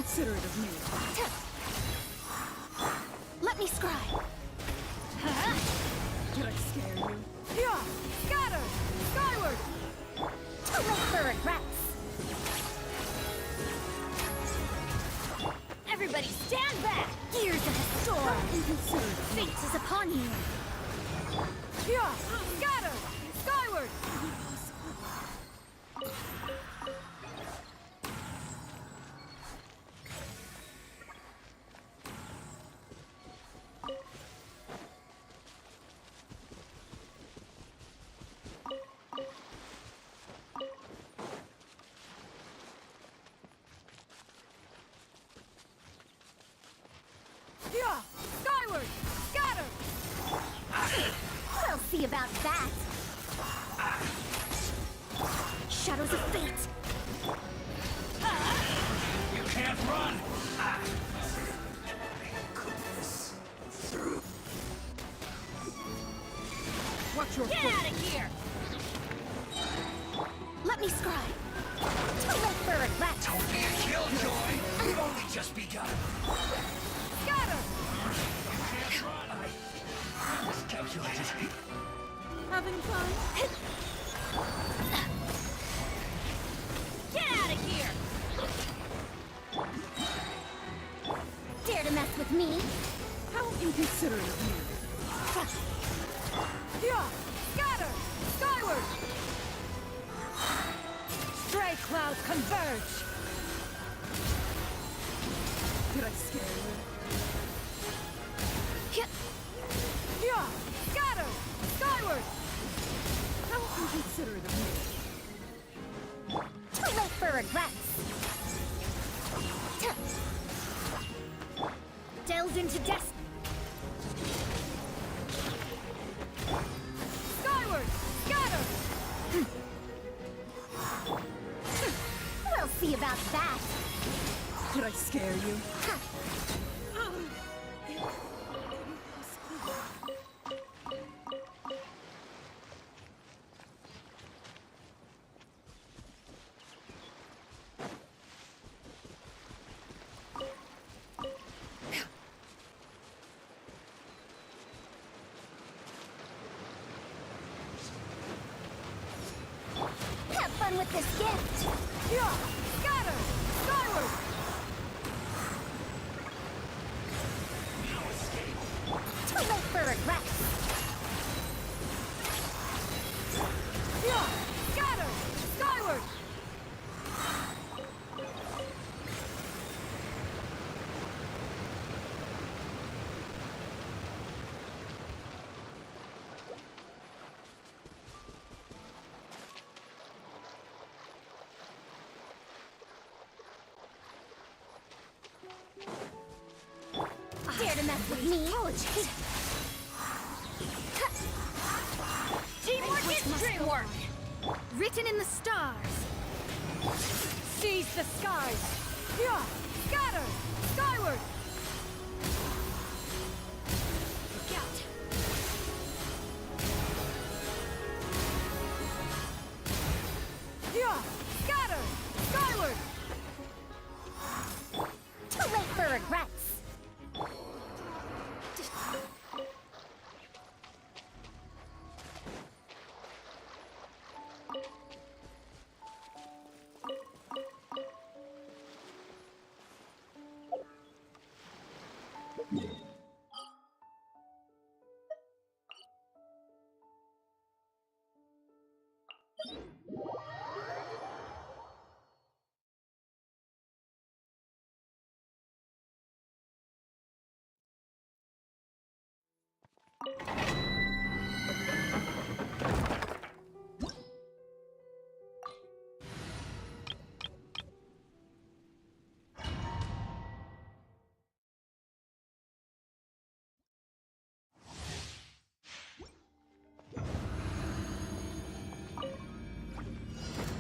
inconsiderate of me. Let me scry. Did I scare you? Yeah! Scatter! Skyward! Too late for regrets. Everybody stand back! Gears of the storm! Inconsiderate. Fate is upon you! Yeah! Scatter! Skyward! Yeah! Skyward! Scatter! We'll see about that! Shadows of fate! You can't run! Watch your Get foot! out of here! Let me scry! Too late for regrets! Don't be a killjoy! We've only just begun! Scatter! You can't run! I miscalculated. Having fun? Get out of here! Dare to mess with me? How inconsiderate of you! Yeah! Scatter! Skyward! Stray clouds converge! Did I scare you? Yeah! Scatter! Skyward! How inconsiderate of me! Too late for regrets! Delved into destiny! Skyward! Scatter! We'll see about that! Did I scare you? Have fun with this gift! Yeah! Scatter! Skyward! Too late for regrets! Yeah! Scatter! Skyward! Dare to mess with me? Apologies. Teamwork is dreamwork! Written in the stars! Seize the skies! Yeah! Scatter! Skyward! Look out! Yeah! Scatter! Skyward! Too late for regrets!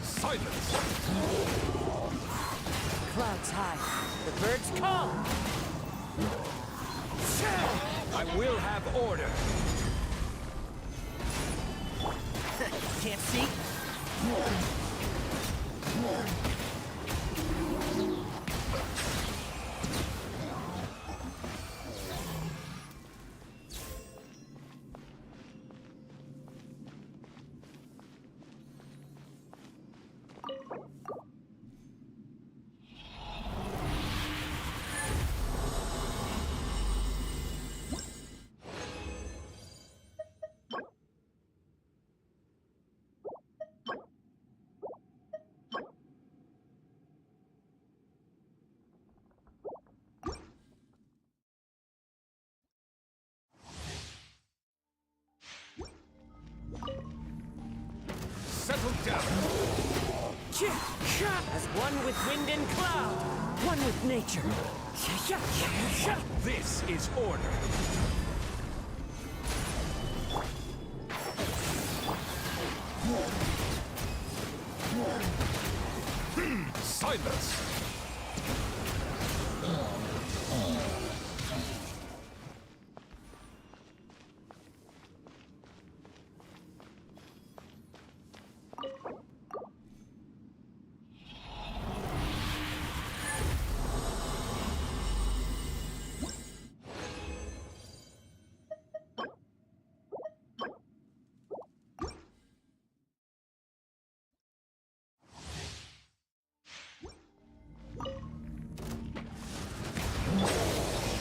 Silence! Clouds high. The birds come! I will have order! Can't see? As one with wind and cloud, one with nature. This is order. Silence!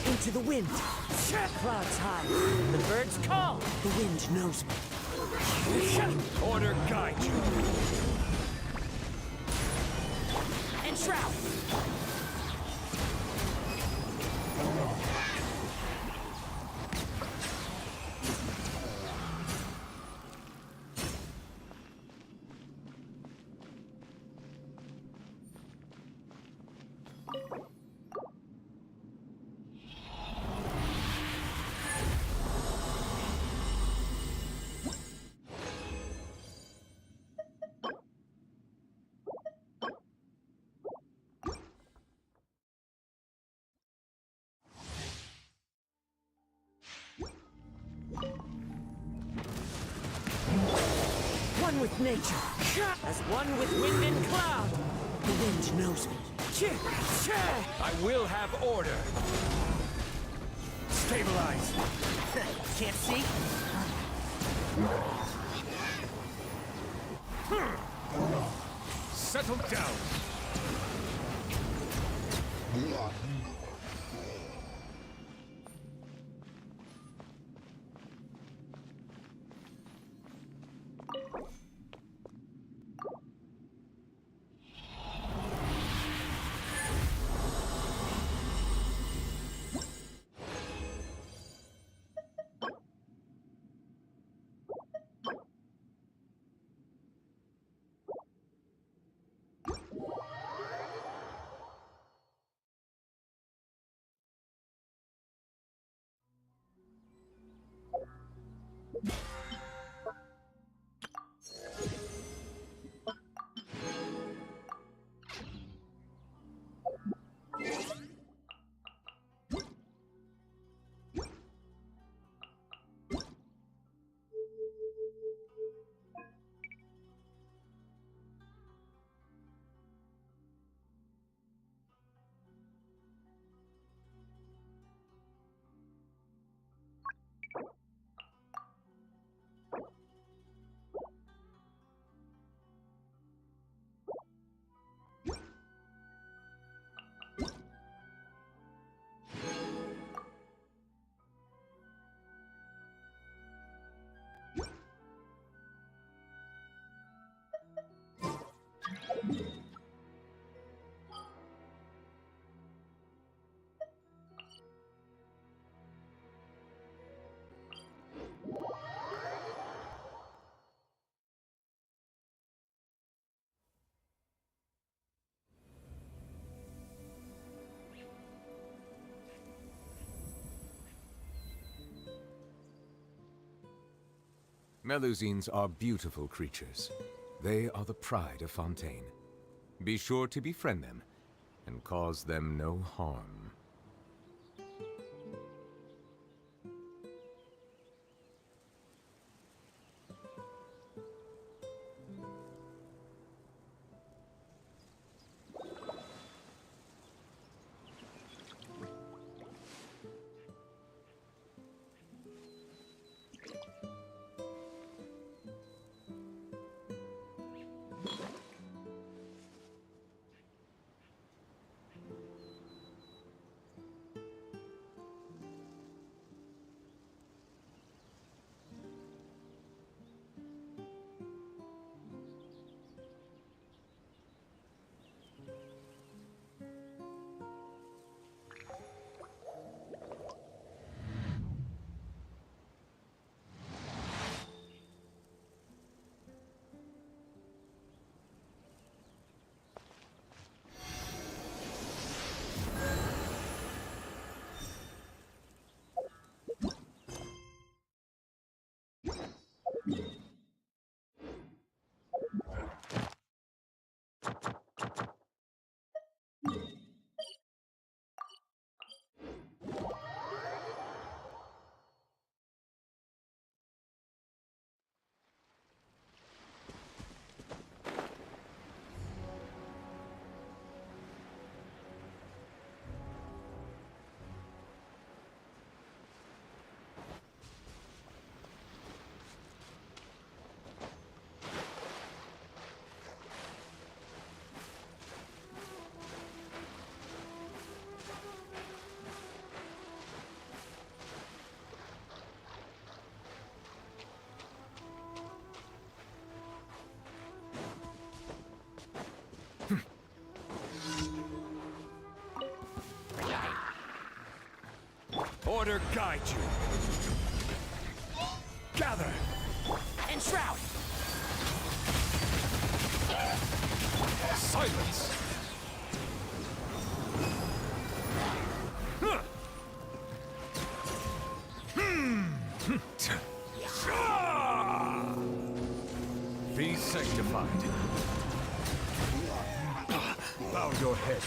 Into the wind. Clouds high. The birds call. The wind knows me. Order guide you. Enshroud. One with nature, as one with wind and cloud. The wind knows me. I will have order. Stabilize. Can't see? Settle down. Melusines are beautiful creatures. They are the pride of Fontaine. Be sure to befriend them, and cause them no harm. Order guide you. Gather. Enshroud! Silence. Huh. Be sanctified. Bow your head.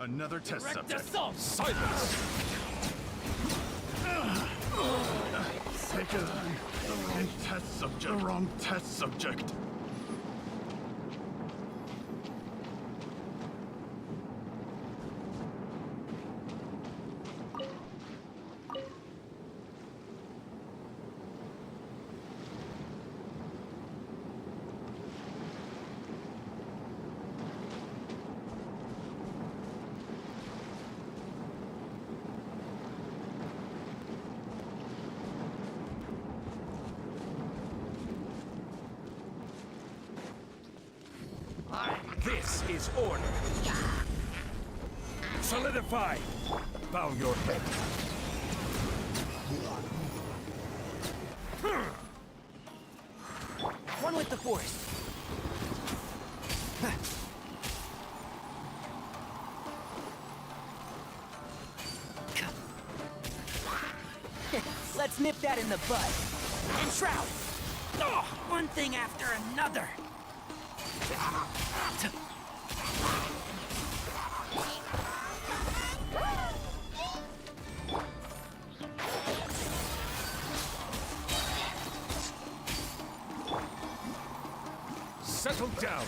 Another test Direct subject. assault! Silence. Take it. The wrong test subject. The wrong test subject. This is order. Solidify. Bow your head. One with the force. Let's nip that in the bud. Enshroud! Oh, one thing after another. Settle down.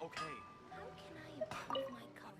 okay, okay. How can I improve my culinary?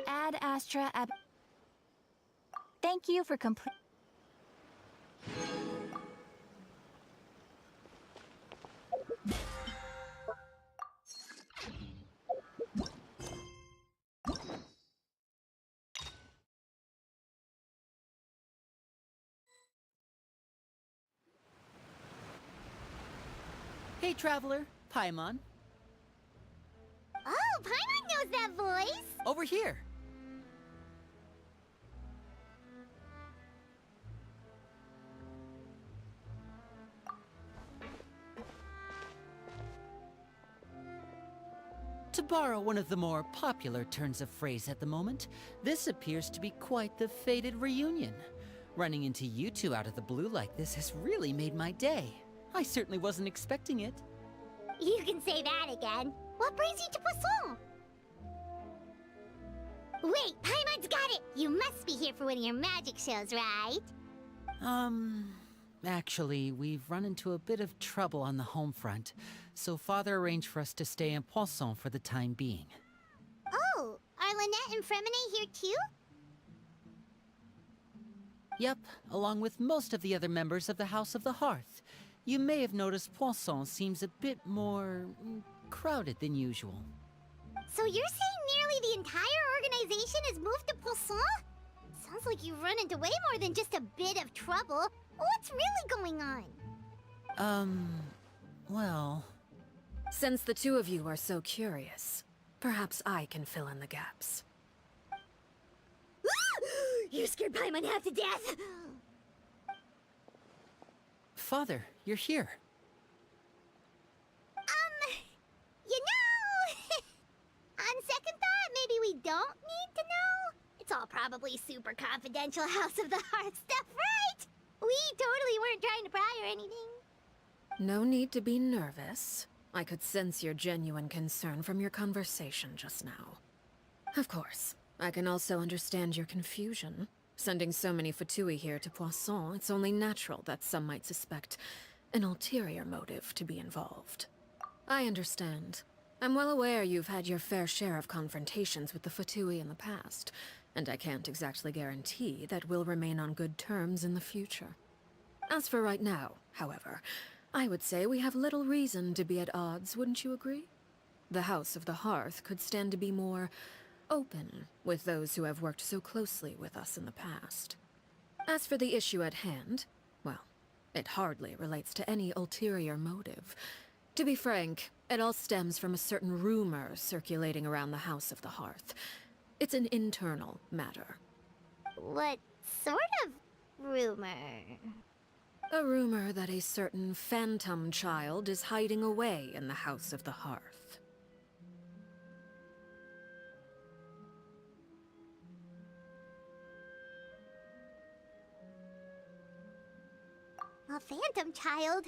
Ad Astra Ab. Thank you for complete. Hey, traveler. Paimon. Oh, Paimon knows that voice! Over here. To borrow one of the more popular turns of phrase at the moment, this appears to be quite the fated reunion. Running into you two out of the blue like this has really made my day. I certainly wasn't expecting it. You can say that again. What brings you to Poisson? Wait, Paimon's got it! You must be here for one of your magic shows, right? Actually, we've run into a bit of trouble on the home front, so Father arranged for us to stay in Poisson for the time being. Oh, are Lynette and Fremine here too? Yep, along with most of the other members of the House of the Hearth. You may have noticed Poisson seems a bit more crowded than usual. So you're saying nearly the entire organization has moved to Poisson? Sounds like you've run into way more than just a bit of trouble. What's really going on? Well... Since the two of you are so curious, perhaps I can fill in the gaps. You scared Paimon half to death! Father, you're here. You know... On second thought, maybe we don't need to know. It's all probably super confidential House of the Hearth stuff, right? We totally weren't trying to pry or anything. No need to be nervous. I could sense your genuine concern from your conversation just now. Of course, I can also understand your confusion. Sending so many Fatui here to Poisson, it's only natural that some might suspect an ulterior motive to be involved. I understand. I'm well aware you've had your fair share of confrontations with the Fatui in the past, and I can't exactly guarantee that we'll remain on good terms in the future. As for right now, however, I would say we have little reason to be at odds, wouldn't you agree? The House of the Hearth could stand to be more open with those who have worked so closely with us in the past. As for the issue at hand, well, it hardly relates to any ulterior motive. To be frank, it all stems from a certain rumor circulating around the House of the Hearth. It's an internal matter. What sort of rumor? A rumor that a certain phantom child is hiding away in the House of the Hearth. A phantom child?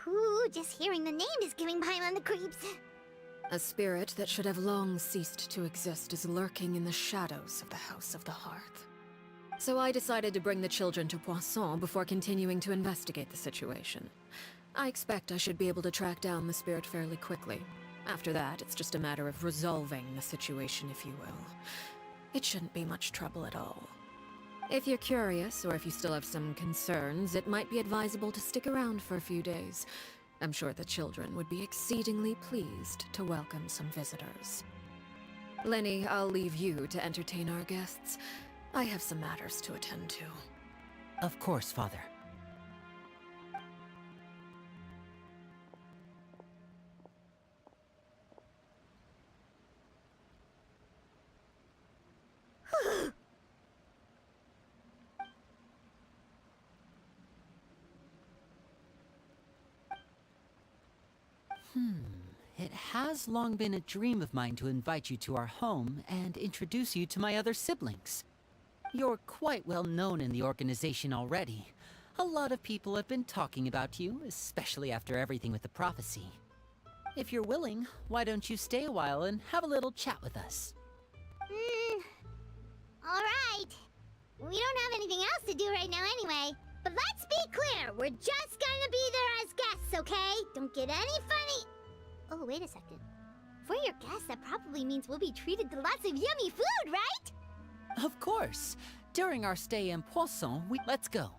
Ooh, just hearing the name is giving Paimon the creeps. A spirit that should have long ceased to exist is lurking in the shadows of the House of the Hearth. So I decided to bring the children to Poisson before continuing to investigate the situation. I expect I should be able to track down the spirit fairly quickly. After that, it's just a matter of resolving the situation, if you will. It shouldn't be much trouble at all. If you're curious, or if you still have some concerns, it might be advisable to stick around for a few days. I'm sure the children would be exceedingly pleased to welcome some visitors. Lenny, I'll leave you to entertain our guests. I have some matters to attend to. Of course, Father. It has long been a dream of mine to invite you to our home and introduce you to my other siblings. You're quite well known in the organization already. A lot of people have been talking about you, especially after everything with the prophecy. If you're willing, why don't you stay a while and have a little chat with us? Alright. We don't have anything else to do right now anyway. But let's be clear, we're just gonna be there as guests, okay? Don't get any funny... Oh, wait a second. For your guests, that probably means we'll be treated to lots of yummy food, right? Of course. During our stay in Poisson, let's go.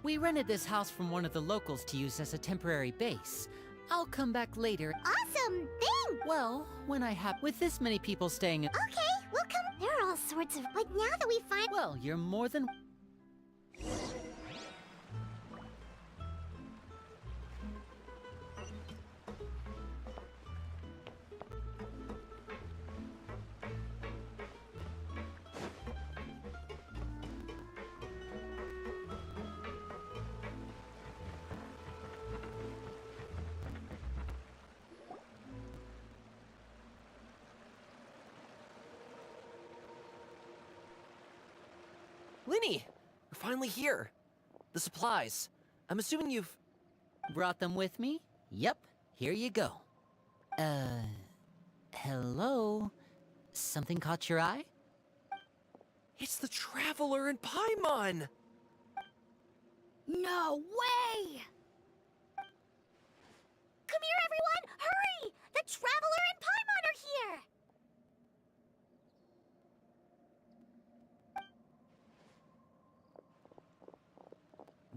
We rented this house from one of the locals to use as a temporary base. I'll come back later. Awesome thing! Well, when I have... With this many people staying... Okay, we'll come... There are all sorts of... Like, now that we find... Well, you're more than... Linny! We're finally here. The supplies. I'm assuming you've... Brought them with me? Yep, here you go. Hello? Something caught your eye? It's the Traveler in Paimon! No way! Come here, everyone! Hurry! The Traveler and Paimon are here!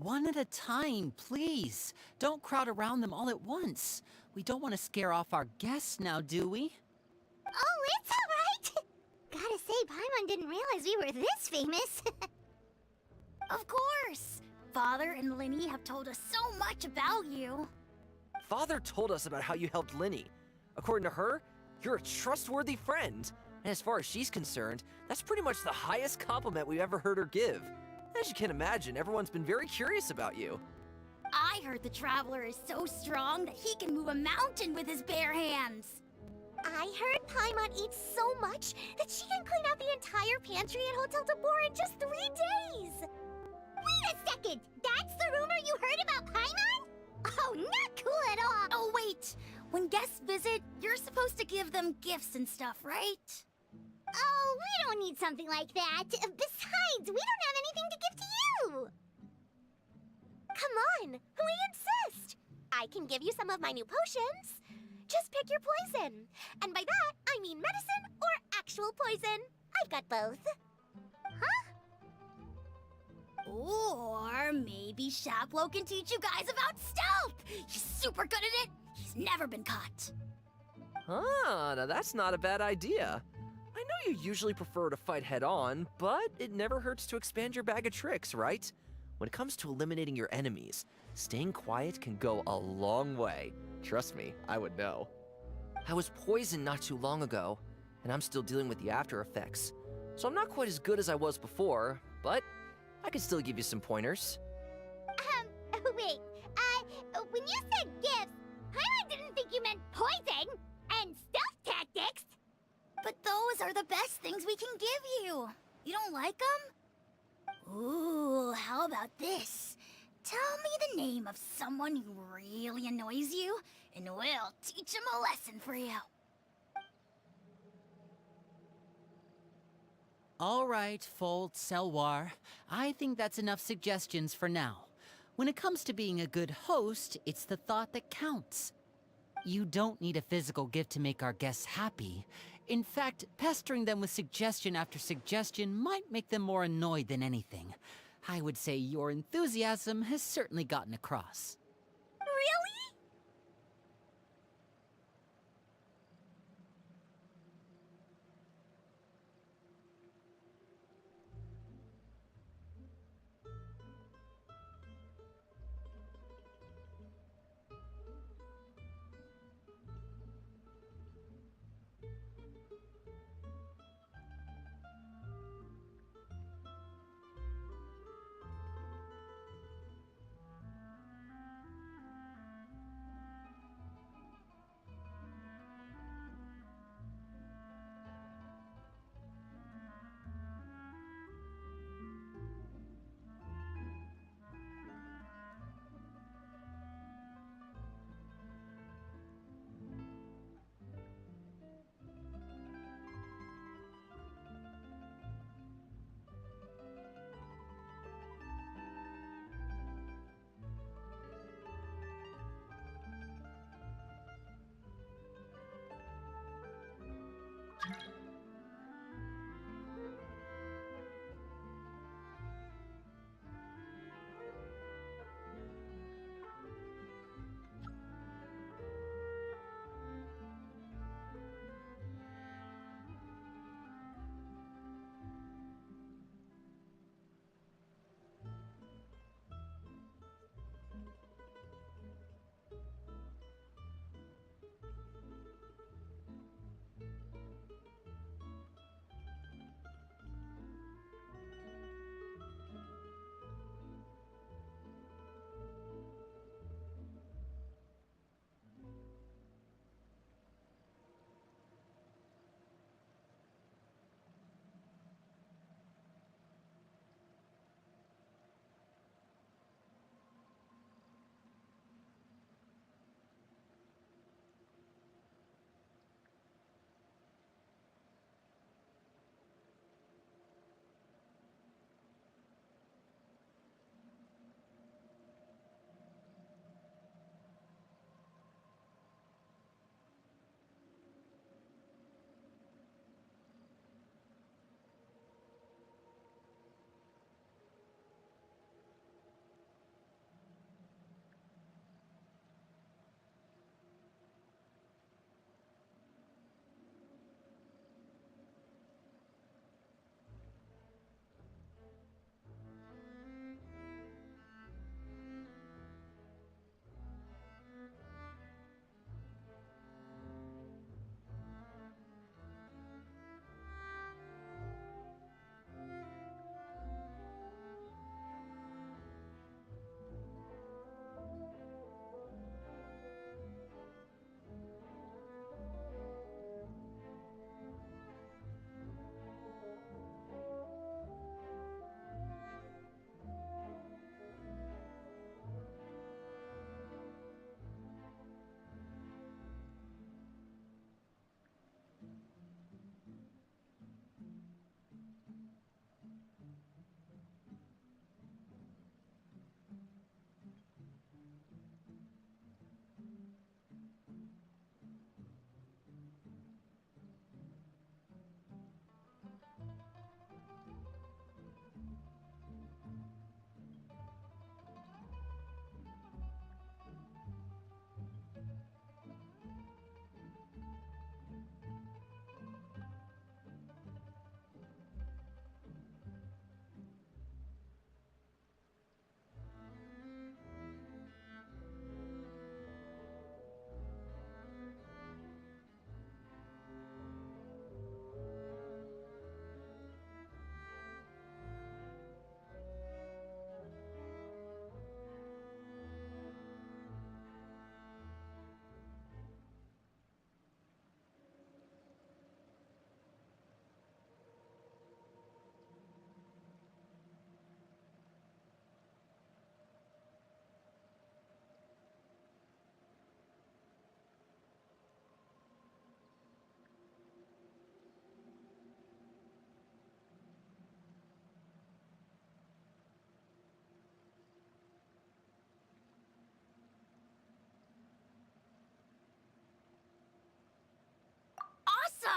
One at a time, please. Don't crowd around them all at once. We don't want to scare off our guests now, do we? Oh, it's all right! Gotta say, Paimon didn't realize we were this famous. Of course! Father and Linny have told us so much about you. Father told us about how you helped Linny. According to her, you're a trustworthy friend. And as far as she's concerned, that's pretty much the highest compliment we've ever heard her give. As you can imagine, everyone's been very curious about you. I heard the Traveler is so strong that he can move a mountain with his bare hands. I heard Paimon eats so much that she can clean out the entire pantry at Hotel de Boer in just 3 days! Wait a second! That's the rumor you heard about Paimon? Oh, not cool at all! Oh, wait! When guests visit, you're supposed to give them gifts and stuff, right? Oh, we don't need something like that. Besides, we don't have anything to give to you! Come on, we insist! I can give you some of my new potions. Just pick your poison. And by that, I mean medicine or actual poison. I've got both. Huh? Or maybe Shaplo can teach you guys about stealth! He's super good at it! He's never been caught. Ah, now that's not a bad idea. I know you usually prefer to fight head-on, but it never hurts to expand your bag of tricks, right? When it comes to eliminating your enemies, staying quiet can go a long way. Trust me, I would know. I was poisoned not too long ago, and I'm still dealing with the after effects. So I'm not quite as good as I was before, but I can still give you some pointers. Wait, when you said gifts, Paimon didn't think you meant poison and stealth tactics. But those are the best things we can give you. You don't like them? Ooh, how about this? Tell me the name of someone who really annoys you, and we'll teach him a lesson for you. All right, Fold Selwar. I think that's enough suggestions for now. When it comes to being a good host, it's the thought that counts. You don't need a physical gift to make our guests happy. In fact, pestering them with suggestion after suggestion might make them more annoyed than anything. I would say your enthusiasm has certainly gotten across. Really?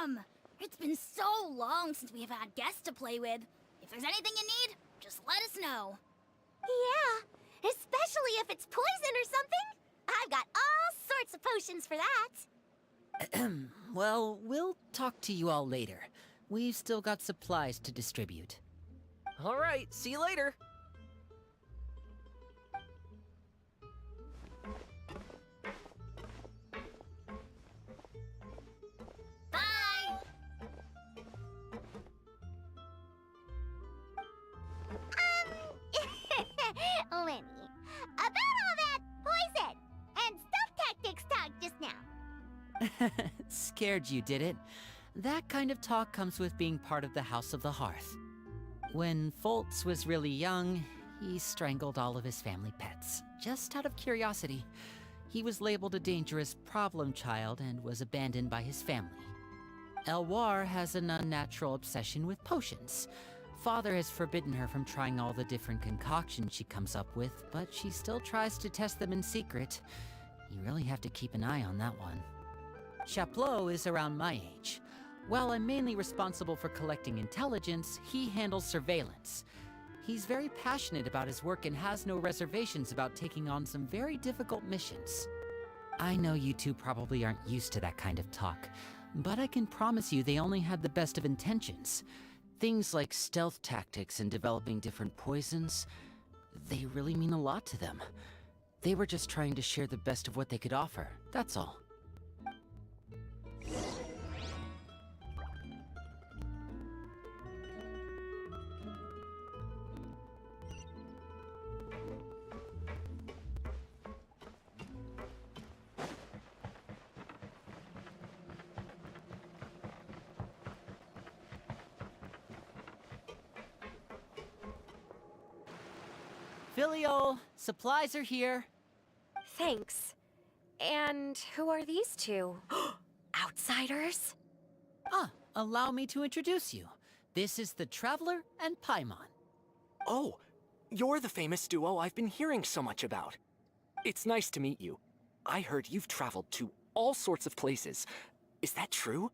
welcome! It's been so long since we have had guests to play with. If there's anything you need, just let us know. Yeah, especially if it's poison or something. I've got all sorts of potions for that. Well, we'll talk to you all later. We've still got supplies to distribute. All right, see you later. Bye! Lenny, about all that poison and stuff tactics talk just now. Scared you, did it? That kind of talk comes with being part of the House of the Hearth. When Foltz was really young, he strangled all of his family pets, just out of curiosity. He was labeled a dangerous problem child and was abandoned by his family. Elwar has an unnatural obsession with potions. Father has forbidden her from trying all the different concoctions she comes up with, but she still tries to test them in secret. You really have to keep an eye on that one. Chaplot is around my age. While I'm mainly responsible for collecting intelligence, he handles surveillance. He's very passionate about his work and has no reservations about taking on some very difficult missions. I know you two probably aren't used to that kind of talk, but I can promise you they only had the best of intentions. Things like stealth tactics and developing different poisons, they really mean a lot to them. They were just trying to share the best of what they could offer, that's all. Filio, supplies are here. Thanks. And who are these two? Outsiders? Allow me to introduce you. This is the Traveler and Paimon. Oh, you're the famous duo I've been hearing so much about. It's nice to meet you. I heard you've traveled to all sorts of places. Is that true?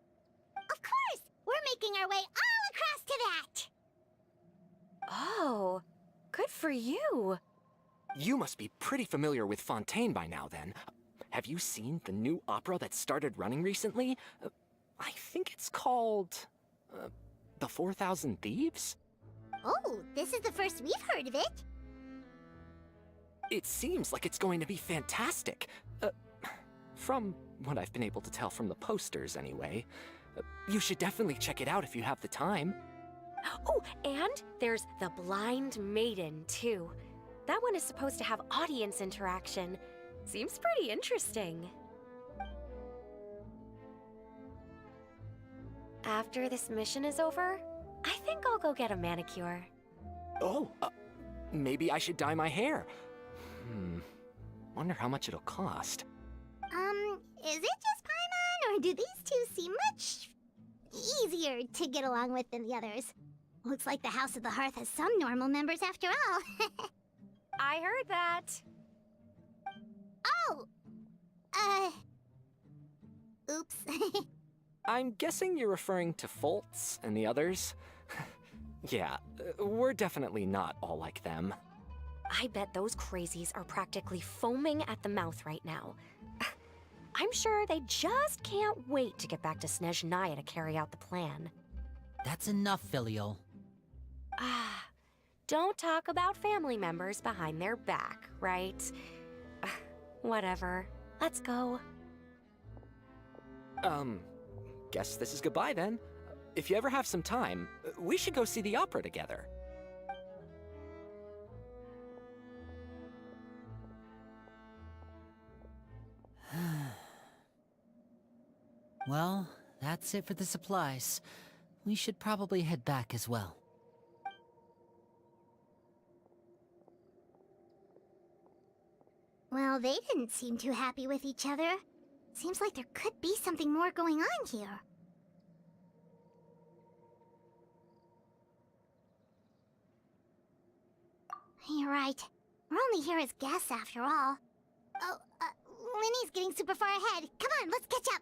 Of course! We're making our way all across to that! Oh, good for you. You must be pretty familiar with Fontaine by now, then. Have you seen the new opera that started running recently? I think it's called... The 4,000 Thieves? Oh, this is the first we've heard of it. It seems like it's going to be fantastic. From what I've been able to tell from the posters, anyway. You should definitely check it out if you have the time. Oh, and there's the Blind Maiden, too. That one is supposed to have audience interaction. Seems pretty interesting. After this mission is over, I think I'll go get a manicure. Oh, maybe I should dye my hair. Wonder how much it'll cost. Is it just Paimon, or do these two seem much easier to get along with than the others? Looks like the House of the Hearth has some normal members after all. I heard that. Oh! Oops. I'm guessing you're referring to Foltz and the others? Yeah, we're definitely not all like them. I bet those crazies are practically foaming at the mouth right now. I'm sure they just can't wait to get back to Snezhnaya to carry out the plan. That's enough, Filio. Don't talk about family members behind their back, right? Whatever. Let's go. Guess this is goodbye then. If you ever have some time, we should go see the opera together. Well, that's it for the supplies. We should probably head back as well. Well, they didn't seem too happy with each other. Seems like there could be something more going on here. You're right. We're only here as guests after all. Oh, Linny's getting super far ahead. Come on, let's catch up.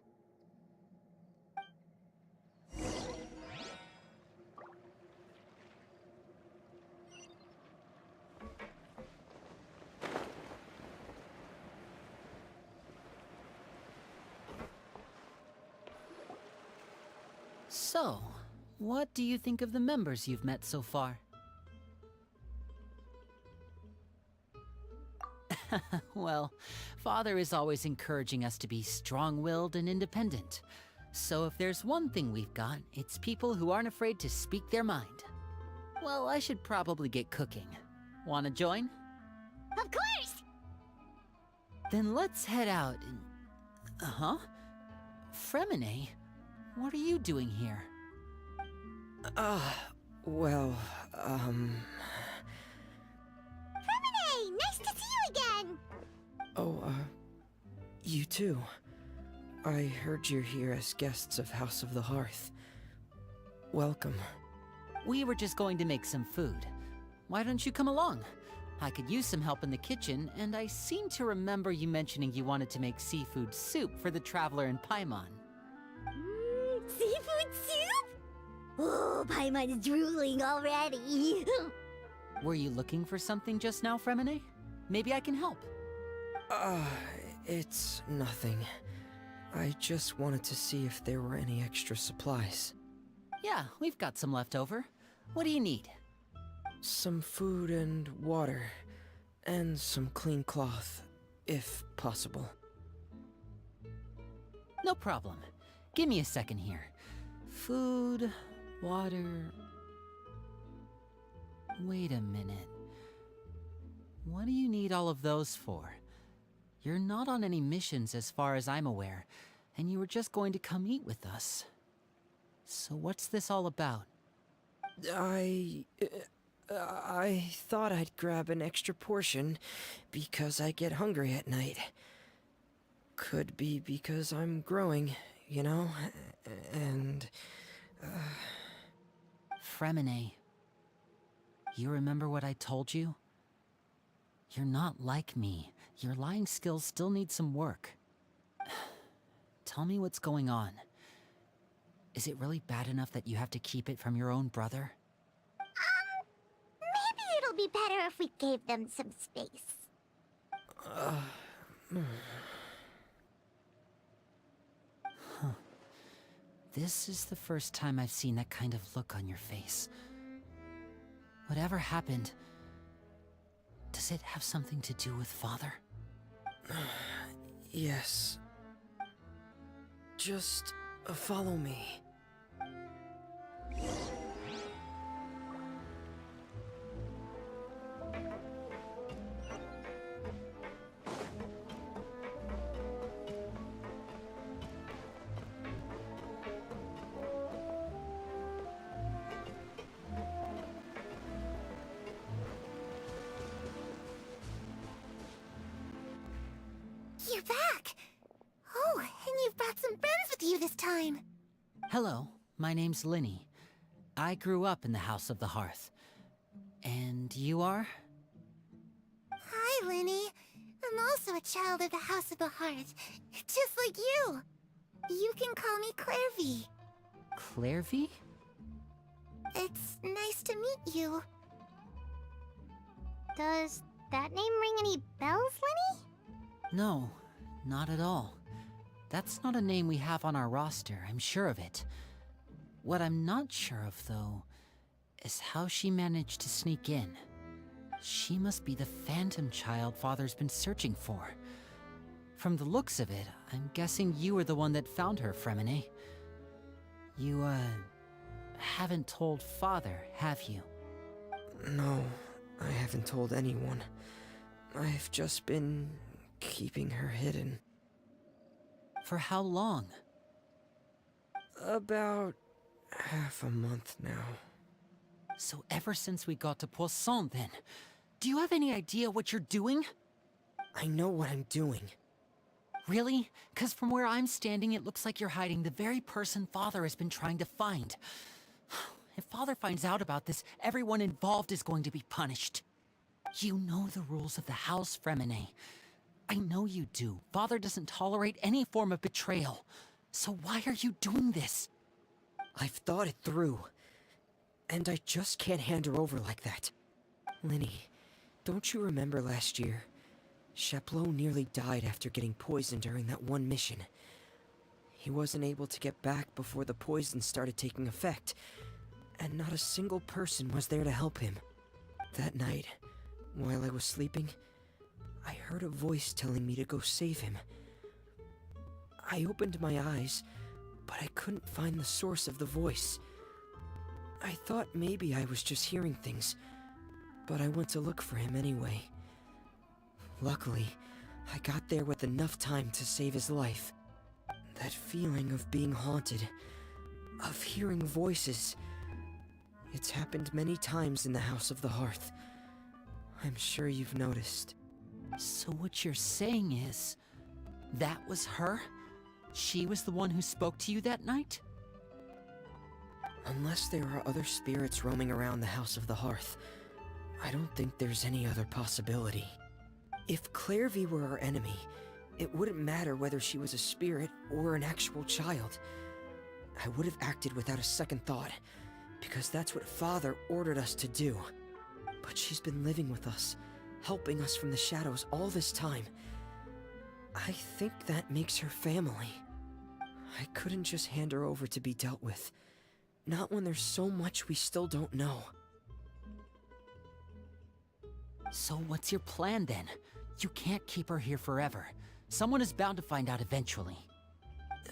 So, what do you think of the members you've met so far? Well, Father is always encouraging us to be strong-willed and independent. So if there's one thing we've got, it's people who aren't afraid to speak their mind. Well, I should probably get cooking. Wanna join? Of course! Then let's head out and... Uh-huh? Fremine, what are you doing here? Well, Fremine, nice to see you again! Oh, you too. I heard you're here as guests of House of the Hearth. Welcome. We were just going to make some food. Why don't you come along? I could use some help in the kitchen, and I seem to remember you mentioning you wanted to make seafood soup for the Traveler in Paimon. Seafood soup? Oh, Paimon's drooling already. Were you looking for something just now, Fremine? Maybe I can help. It's nothing. I just wanted to see if there were any extra supplies. Yeah, we've got some left over. What do you need? Some food and water, and some clean cloth, if possible. No problem. Give me a second here. Food, water... Wait a minute. What do you need all of those for? You're not on any missions as far as I'm aware, and you were just going to come eat with us. So what's this all about? I thought I'd grab an extra portion because I get hungry at night. Could be because I'm growing, you know, and... Fremine, you remember what I told you? You're not like me. Your lying skills still need some work. Tell me what's going on. Is it really bad enough that you have to keep it from your own brother? Maybe it'll be better if we gave them some space. This is the first time I've seen that kind of look on your face. Whatever happened, does it have something to do with Father? Yes. Just follow me. You're back! Oh, and you've brought some friends with you this time! Hello, my name's Linny. I grew up in the House of the Hearth. And you are? Hi, Linny. I'm also a child of the House of the Hearth, just like you. You can call me Clairvy. Clairvy? It's nice to meet you. Does that name ring any bells, Linny? No, not at all. That's not a name we have on our roster, I'm sure of it. What I'm not sure of, though, is how she managed to sneak in. She must be the phantom child Father's been searching for. From the looks of it, I'm guessing you were the one that found her, Fremine. You, haven't told Father, have you? No, I haven't told anyone. I've just been keeping her hidden. For how long? About half a month now. So ever since we got to Poisson, then? Do you have any idea what you're doing? I know what I'm doing. Really? 'Cause from where I'm standing, it looks like you're hiding the very person Father has been trying to find. If Father finds out about this, everyone involved is going to be punished. You know the rules of the house, Fremine. I know you do. Father doesn't tolerate any form of betrayal. So why are you doing this? I've thought it through. And I just can't hand her over like that. Linny, don't you remember last year? Chaplot nearly died after getting poisoned during that one mission. He wasn't able to get back before the poison started taking effect, and not a single person was there to help him. That night, while I was sleeping, I heard a voice telling me to go save him. I opened my eyes, but I couldn't find the source of the voice. I thought maybe I was just hearing things, but I went to look for him anyway. Luckily, I got there with enough time to save his life. That feeling of being haunted, of hearing voices, it's happened many times in the House of the Hearth. I'm sure you've noticed. So what you're saying is, that was her? She was the one who spoke to you that night? Unless there are other spirits roaming around the House of the Hearth, I don't think there's any other possibility. If Clairvy were our enemy, it wouldn't matter whether she was a spirit or an actual child. I would have acted without a second thought, because that's what Father ordered us to do. But she's been living with us, helping us from the shadows all this time. I think that makes her family. I couldn't just hand her over to be dealt with. Not when there's so much we still don't know. So what's your plan then? You can't keep her here forever. Someone is bound to find out eventually.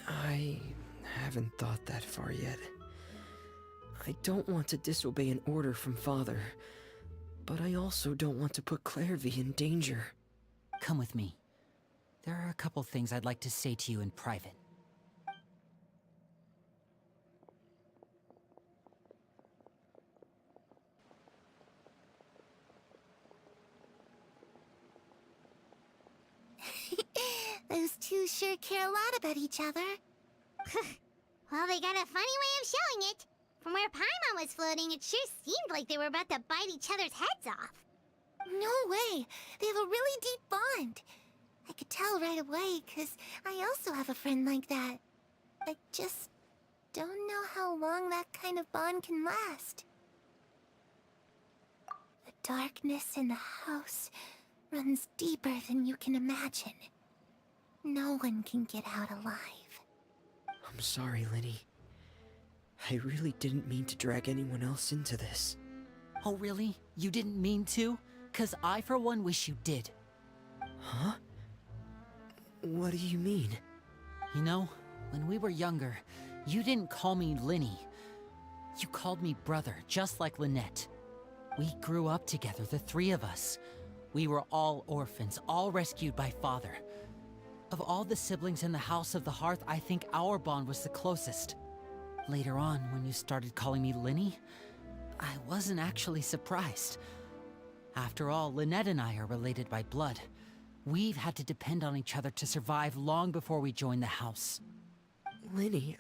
I haven't thought that far yet. I don't want to disobey an order from Father, but I also don't want to put Clairvy in danger. Come with me. There are a couple things I'd like to say to you in private. Those two sure care a lot about each other. Well, they got a funny way of showing it. From where Paimon was floating, it sure seemed like they were about to bite each other's heads off. No way! They have a really deep bond. I could tell right away, 'cause I also have a friend like that. I just don't know how long that kind of bond can last. The darkness in the house runs deeper than you can imagine. No one can get out alive. I'm sorry, Linny. I really didn't mean to drag anyone else into this. Oh really? You didn't mean to? 'Cause I for one wish you did. Huh? What do you mean? You know, when we were younger, you didn't call me Linny. You called me brother, just like Lynette. We grew up together, the three of us. We were all orphans, all rescued by Father. Of all the siblings in the House of the Hearth, I think our bond was the closest. Later on, when you started calling me Linny, I wasn't actually surprised. After all, Lynette and I are related by blood. We've had to depend on each other to survive long before we joined the house. Linny,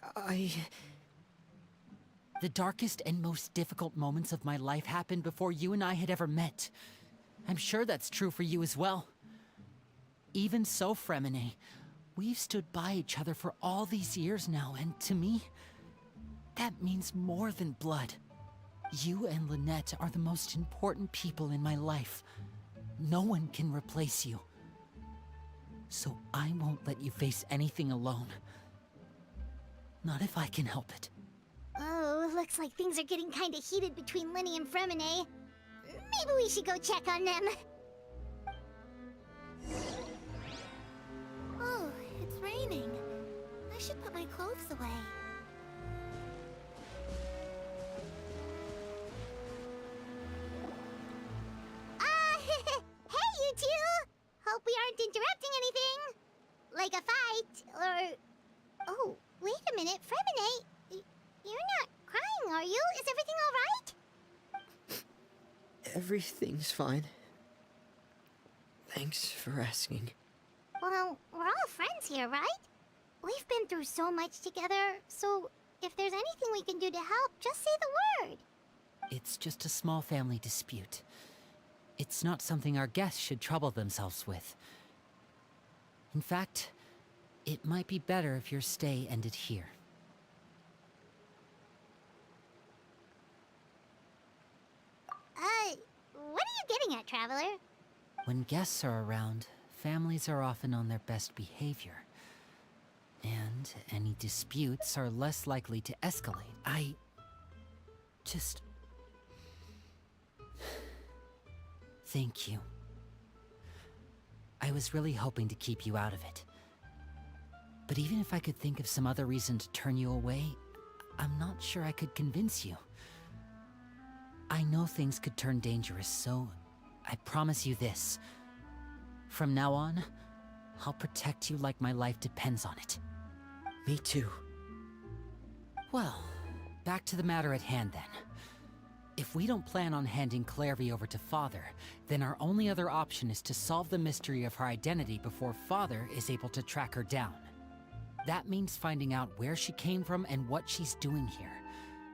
The darkest and most difficult moments of my life happened before you and I had ever met. I'm sure that's true for you as well. Even so, Fremine, we've stood by each other for all these years now, and to me, that means more than blood. You and Lynette are the most important people in my life. No one can replace you. So I won't let you face anything alone. Not if I can help it. Oh, looks like things are getting kinda heated between Linny and Fremine. Maybe we should go check on them. Oh, it's raining. I should put my clothes away. Hey, you two! Hope we aren't interrupting anything. Like a fight, or... Oh, wait a minute, Fremine. You're not crying, are you? Is everything alright? Everything's fine. Thanks for asking. Well, we're all friends here, right? We've been through so much together, so if there's anything we can do to help, just say the word. It's just a small family dispute. It's not something our guests should trouble themselves with. In fact, it might be better if your stay ended here. What are you getting at, Traveler? When guests are around, families are often on their best behavior. And any disputes are less likely to escalate. I just... Thank you. I was really hoping to keep you out of it. But even if I could think of some other reason to turn you away, I'm not sure I could convince you. I know things could turn dangerous, so I promise you this. From now on, I'll protect you like my life depends on it. Me too. Well, back to the matter at hand then. If we don't plan on handing Clairvy over to Father, then our only other option is to solve the mystery of her identity before Father is able to track her down. That means finding out where she came from and what she's doing here.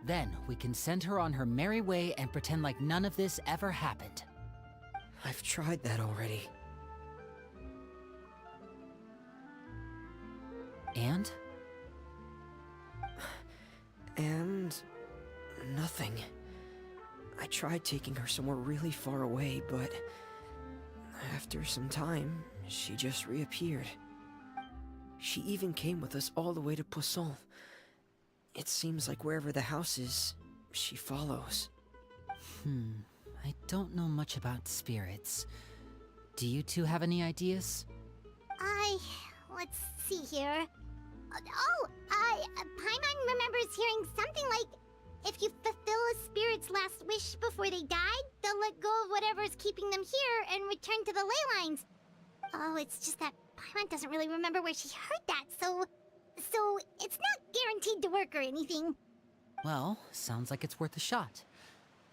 Then we can send her on her merry way and pretend like none of this ever happened. I've tried that already. And? And... nothing. I tried taking her somewhere really far away, but... after some time, she just reappeared. She even came with us all the way to Poisson. It seems like wherever the house is, she follows. I don't know much about spirits. Do you two have any ideas? Let's see here. Paimon remembers hearing something like, if you fulfill a spirit's last wish before they died, they'll let go of whatever's keeping them here and return to the ley lines. Oh, it's just that Paimon doesn't really remember where she heard that, so it's not guaranteed to work or anything. Well, sounds like it's worth a shot.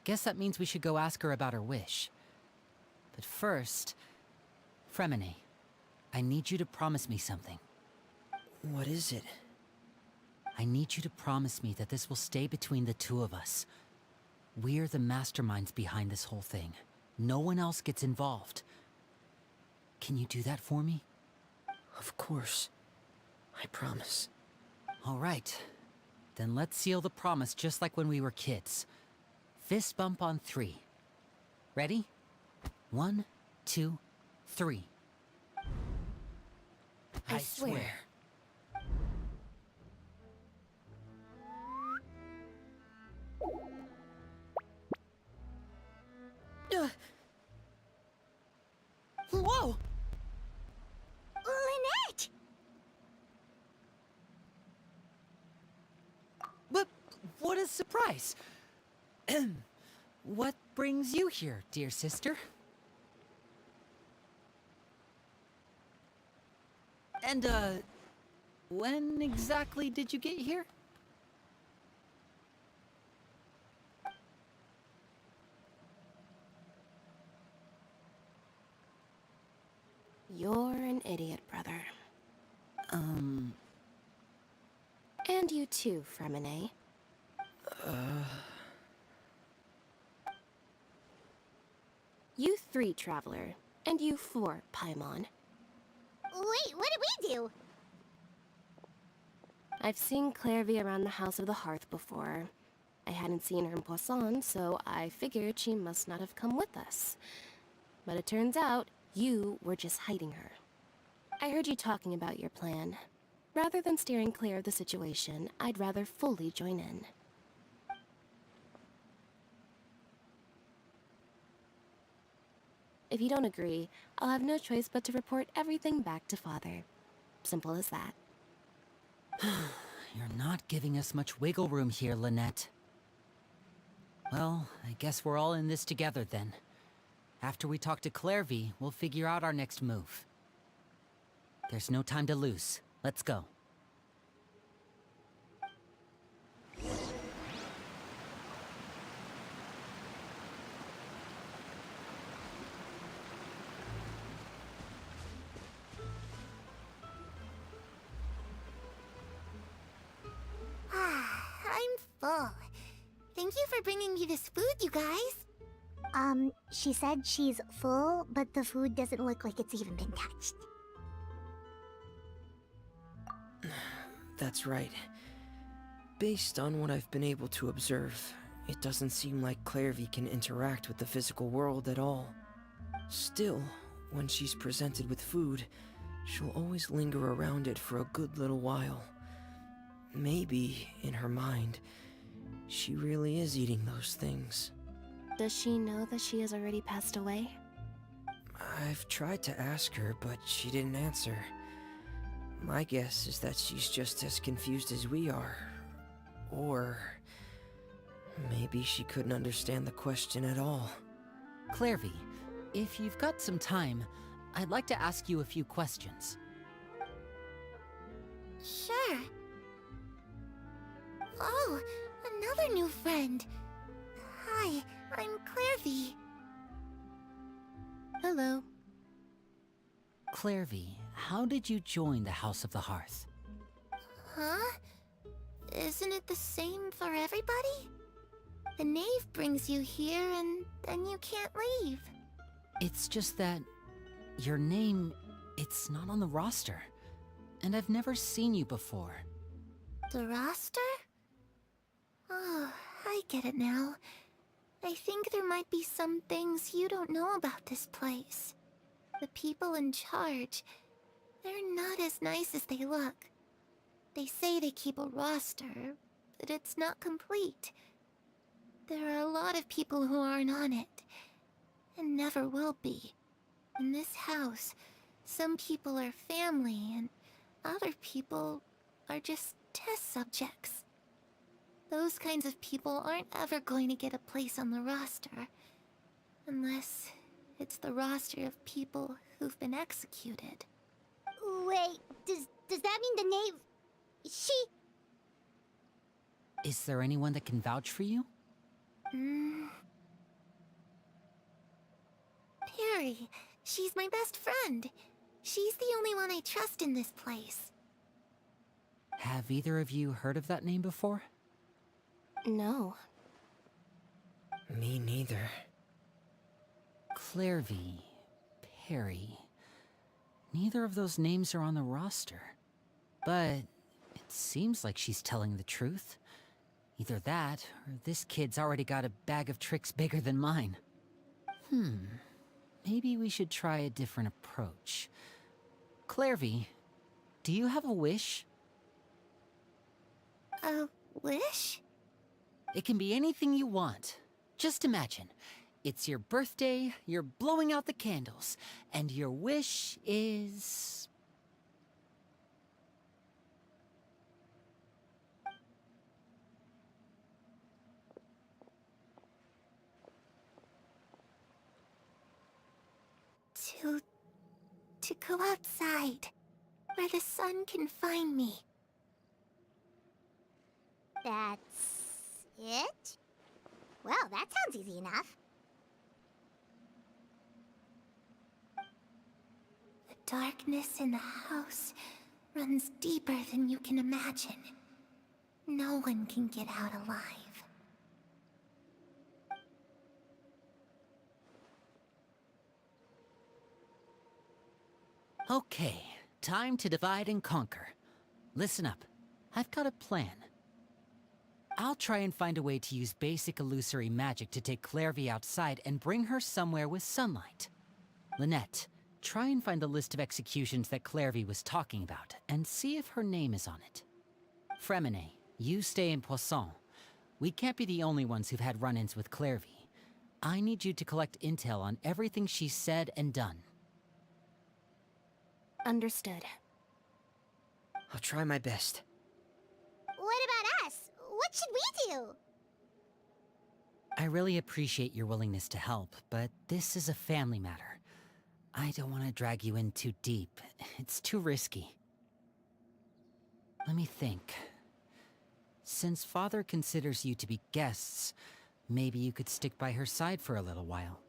Guess that means we should go ask her about her wish. But first, Fremine, I need you to promise me something. What is it? I need you to promise me that this will stay between the two of us. We're the masterminds behind this whole thing. No one else gets involved. Can you do that for me? Of course. I promise. All right. Then let's seal the promise just like when we were kids. Fist bump on 3. Ready? 1, 2, 3. I swear. Whoa! Lynette! But what a surprise! What brings you here, dear sister? And, when exactly did you get here? You're an idiot, brother. And you too, Fremine. You 3, Traveler. And you 4, Paimon. Wait, what did we do? I've seen Clairvy around the House of the Hearth before. I hadn't seen her in Poisson, so I figured she must not have come with us. But it turns out, you were just hiding her. I heard you talking about your plan. Rather than steering clear of the situation, I'd rather fully join in. If you don't agree, I'll have no choice but to report everything back to Father. Simple as that. You're not giving us much wiggle room here, Lynette. Well, I guess we're all in this together then. After we talk to Clairvy, we'll figure out our next move. There's no time to lose. Let's go. I'm full. Thank you for bringing me this food, you guys. She said she's full, but the food doesn't look like it's even been touched. That's right. Based on what I've been able to observe, it doesn't seem like Clairvy can interact with the physical world at all. Still, when she's presented with food, she'll always linger around it for a good little while. Maybe, in her mind, she really is eating those things. Does she know that she has already passed away? I've tried to ask her, but she didn't answer. My guess is that she's just as confused as we are. Or maybe she couldn't understand the question at all. Clairvy, if you've got some time, I'd like to ask you a few questions. Sure. Oh, another new friend. Hi, I'm Clairvy. Hello. Clairvy, how did you join the House of the Hearth? Huh? Isn't it the same for everybody? The knave brings you here and then you can't leave. It's just that your name, it's not on the roster. And I've never seen you before. The roster? Oh, I get it now. I think there might be some things you don't know about this place. The people in charge, they're not as nice as they look. They say they keep a roster, but it's not complete. There are a lot of people who aren't on it, and never will be. In this house, some people are family, and other people are just test subjects. Those kinds of people aren't ever going to get a place on the roster, unless it's the roster of people who've been executed. Wait, does that mean the knave... She... Is there anyone that can vouch for you? Perry. She's my best friend. She's the only one I trust in this place. Have either of you heard of that name before? No. Me neither. Clairvy, Perry. Neither of those names are on the roster. But it seems like she's telling the truth. Either that, or this kid's already got a bag of tricks bigger than mine. Maybe we should try a different approach. Clairvy, do you have a wish? A wish? It can be anything you want. Just imagine. It's your birthday, you're blowing out the candles, and your wish is... To go outside, where the sun can find me. That's it? Well, that sounds easy enough. The darkness in the house runs deeper than you can imagine. No one can get out alive. Okay, time to divide and conquer. Listen up, I've got a plan. I'll try and find a way to use basic illusory magic to take Clairvy outside and bring her somewhere with sunlight. Lynette, try and find the list of executions that Clairvy was talking about, and see if her name is on it. Fremine, you stay in Poisson. We can't be the only ones who've had run-ins with Clairvy. I need you to collect intel on everything she's said and done. Understood. I'll try my best. What about us? What should we do? I really appreciate your willingness to help, but this is a family matter. I don't want to drag you in too deep. It's too risky. Let me think. Since Father considers you to be guests, maybe you could stick by her side for a little while.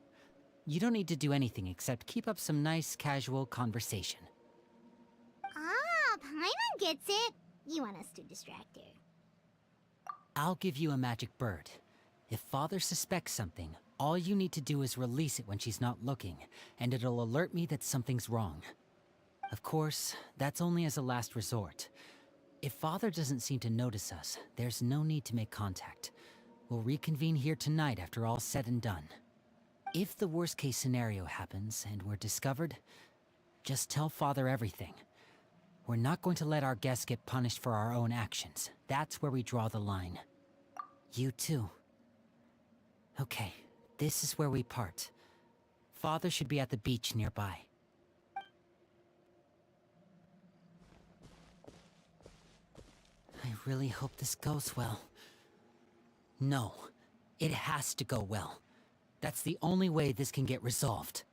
You don't need to do anything except keep up some nice, casual conversation. Ah, Paimon gets it. You want us to distract her. I'll give you a magic bird. If Father suspects something, all you need to do is release it when she's not looking, and it'll alert me that something's wrong. Of course, that's only as a last resort. If Father doesn't seem to notice us, there's no need to make contact. We'll reconvene here tonight after all's said and done. If the worst-case scenario happens and we're discovered, Just tell Father everything. We're not going to let our guests get punished for our own actions. That's where we draw the line. You too. Okay, this is where we part. Father should be at the beach nearby. I really hope this goes well. No, it has to go well. That's the only way this can get resolved.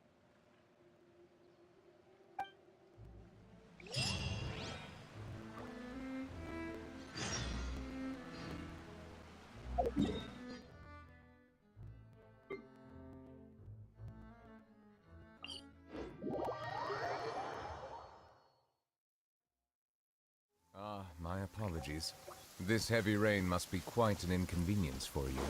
My apologies. This heavy rain must be quite an inconvenience for you.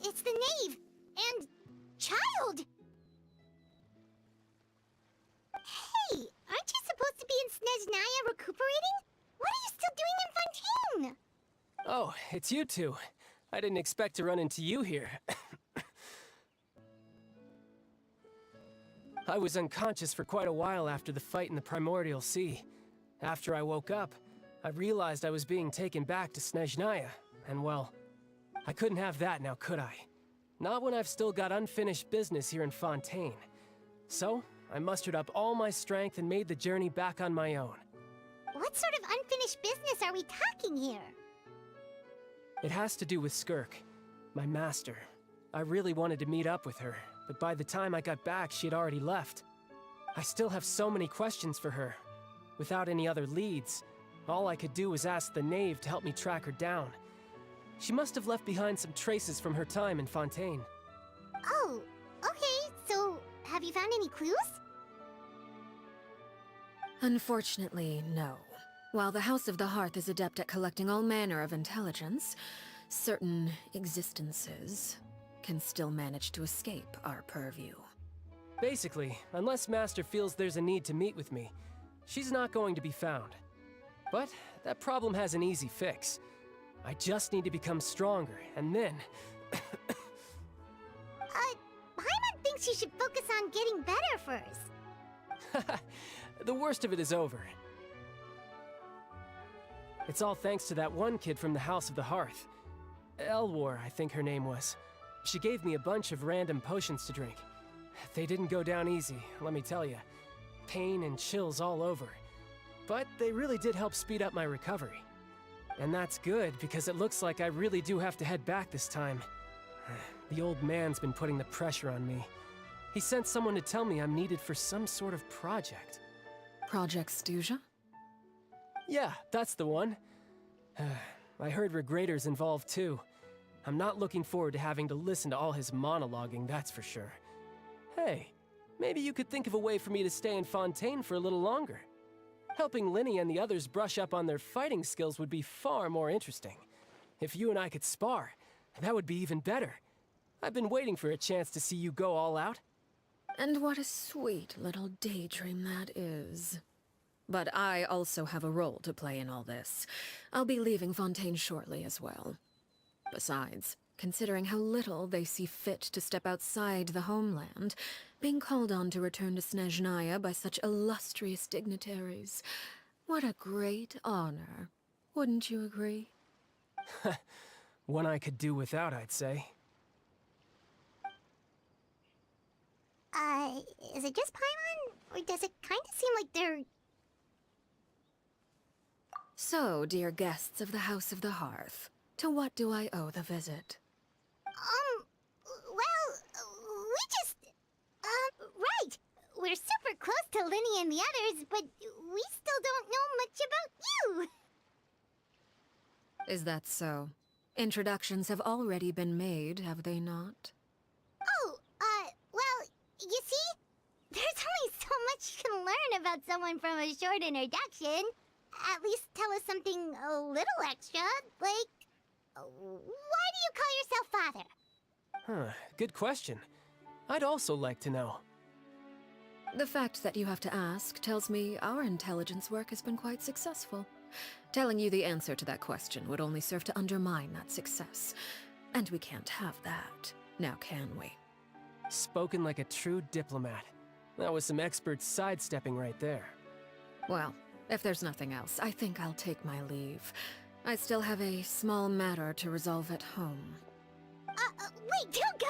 It's the knave! And... child! Hey! Aren't you supposed to be in Snezhnaya recuperating? What are you still doing in Fontaine? Oh, it's you two. I didn't expect to run into you here. I was unconscious for quite a while after the fight in the Primordial Sea. After I woke up, I realized I was being taken back to Snezhnaya, and well, I couldn't have that now, could I? Not when I've still got unfinished business here in Fontaine. So, I mustered up all my strength and made the journey back on my own. What sort of unfinished business are we talking here? It has to do with Skirk, my master. I really wanted to meet up with her, but by the time I got back, she had already left. I still have so many questions for her. Without any other leads, all I could do was ask the knave to help me track her down. She must have left behind some traces from her time in Fontaine. Oh, okay, so have you found any clues? Unfortunately, no. While the House of the Hearth is adept at collecting all manner of intelligence, certain existences can still manage to escape our purview. Basically, unless Master feels there's a need to meet with me, she's not going to be found. But that problem has an easy fix. I just need to become stronger, and then... Paimon thinks you should focus on getting better first. The worst of it is over. It's all thanks to that one kid from the House of the Hearth. Elwar, I think her name was. She gave me a bunch of random potions to drink. They didn't go down easy, let me tell you. Pain and chills all over. But they really did help speed up my recovery. And that's good, because it looks like I really do have to head back this time. The old man's been putting the pressure on me. He sent someone to tell me I'm needed for some sort of project. Project Stuja? Yeah, that's the one. I heard Regrator's involved too. I'm not looking forward to having to listen to all his monologuing, that's for sure. Hey, maybe you could think of a way for me to stay in Fontaine for a little longer. Helping Linny and the others brush up on their fighting skills would be far more interesting. If you and I could spar, that would be even better. I've been waiting for a chance to see you go all out. And what a sweet little daydream that is. But I also have a role to play in all this. I'll be leaving Fontaine shortly as well. Besides, considering how little they see fit to step outside the homeland, being called on to return to Snezhnaya by such illustrious dignitaries, what a great honor. Wouldn't you agree? One I could do without, I'd say. Is it just Paimon? Or does it kind of seem like they're... So, dear guests of the House of the Hearth, to what do I owe the visit? Well, we just... right! We're super close to Linny and the others, but we still don't know much about you! Is that so? Introductions have already been made, have they not? Oh, well, concern about someone from a short introduction. At least tell us something a little extra, like, why do you call yourself father? Huh, good question. I'd also like to know. The fact that you have to ask tells me our intelligence work has been quite successful. Telling you the answer to that question would only serve to undermine that success. And we can't have that, now can we? Spoken like a true diplomat. That was some expert sidestepping right there. Well, if there's nothing else, I think I'll take my leave. I still have a small matter to resolve at home. Wait, don't go!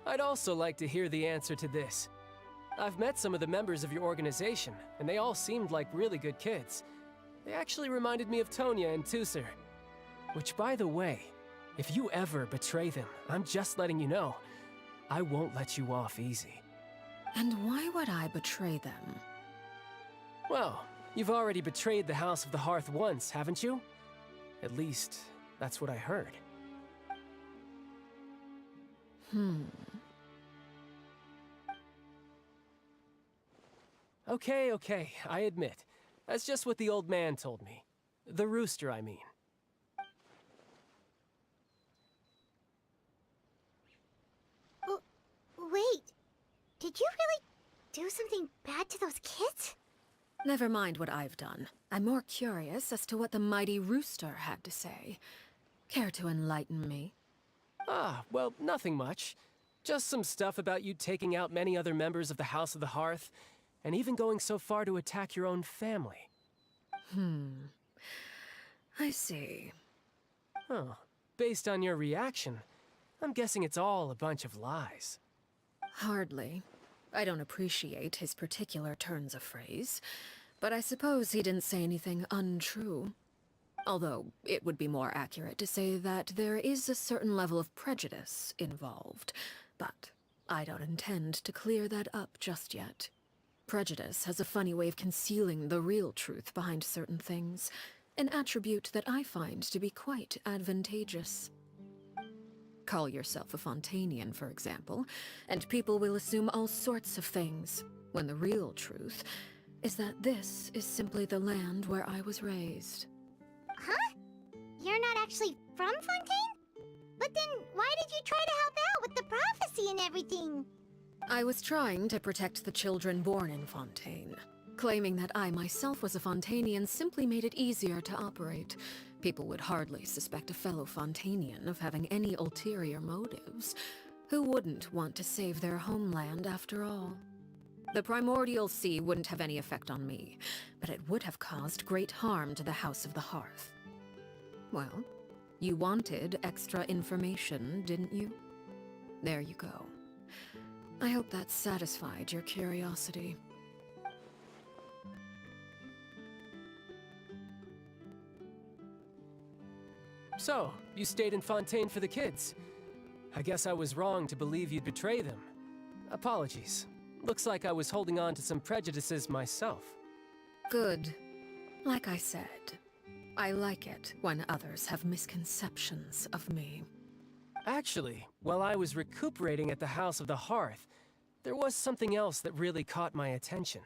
I'd also like to hear the answer to this. I've met some of the members of your organization, and they all seemed like really good kids. They actually reminded me of Tonya and Tusser. Which, by the way, if you ever betray them, I'm just letting you know, I won't let you off easy. And why would I betray them? Well, you've already betrayed the House of the Hearth once, haven't you? At least, that's what I heard. Okay, I admit. That's just what the old man told me. The rooster, I mean. Wait, did you really do something bad to those kids? Never mind what I've done. I'm more curious as to what the mighty rooster had to say. Care to enlighten me? Ah, well, nothing much. Just some stuff about you taking out many other members of the House of the Hearth, and even going so far to attack your own family. I see. Huh. Based on your reaction, I'm guessing it's all a bunch of lies. Hardly. I don't appreciate his particular turns of phrase, but I suppose he didn't say anything untrue. Although, it would be more accurate to say that there is a certain level of prejudice involved, but I don't intend to clear that up just yet. Prejudice has a funny way of concealing the real truth behind certain things, an attribute that I find to be quite advantageous. Call yourself a Fontanian, for example, and people will assume all sorts of things, when the real truth is that this is simply the land where I was raised. Huh? You're not actually from Fontaine? But then, why did you try to help out with the prophecy and everything? I was trying to protect the children born in Fontaine. Claiming that I myself was a Fontanian simply made it easier to operate. People would hardly suspect a fellow Fontanian of having any ulterior motives. Who wouldn't want to save their homeland after all? The primordial sea wouldn't have any effect on me, but it would have caused great harm to the House of the Hearth. Well, you wanted extra information, didn't you? There you go. I hope that satisfied your curiosity. So, you stayed in Fontaine for the kids. I guess I was wrong to believe you'd betray them. Apologies. Looks like I was holding on to some prejudices myself. Good. Like I said, I like it when others have misconceptions of me. Actually, while I was recuperating at the House of the Hearth, there was something else that really caught my attention.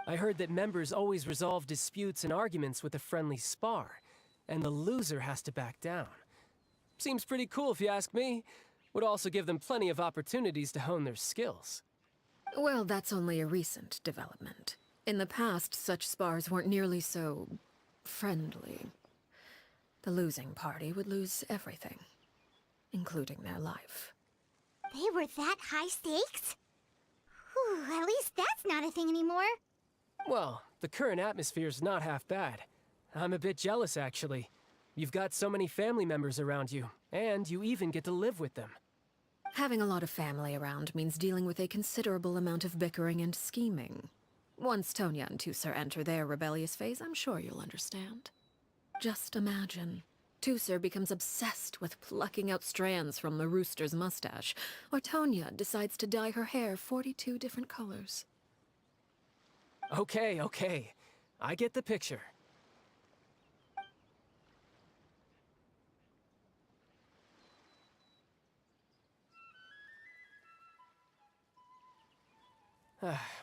I heard that members always resolve disputes and arguments with a friendly spar, and the loser has to back down. Seems pretty cool if you ask me. Would also give them plenty of opportunities to hone their skills. Well, that's only a recent development. In the past, such spars weren't nearly so friendly. The losing party would lose everything, including their life. They were that high stakes? Whew, at least that's not a thing anymore. Well, the current atmosphere's not half bad. I'm a bit jealous, actually. You've got so many family members around you, and you even get to live with them. Having a lot of family around means dealing with a considerable amount of bickering and scheming. Once Tonya and Tusser enter their rebellious phase, I'm sure you'll understand. Just imagine. Tusser becomes obsessed with plucking out strands from the rooster's mustache, or Tonya decides to dye her hair 42 different colors. Okay, okay. I get the picture.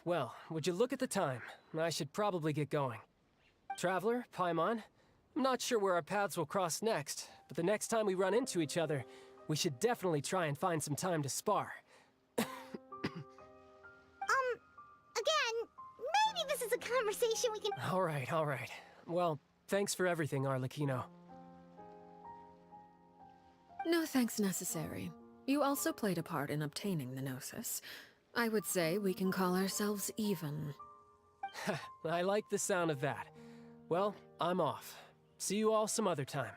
Well, would you look at the time? I should probably get going. Traveler, Paimon, I'm not sure where our paths will cross next, but the next time we run into each other, we should definitely try and find some time to spar. Again, maybe this is a conversation we can... All right, all right. Well, thanks for everything, Arlecchino. No thanks necessary. You also played a part in obtaining the Gnosis. I would say we can call ourselves even. I like the sound of that. Well, I'm off. See you all some other time.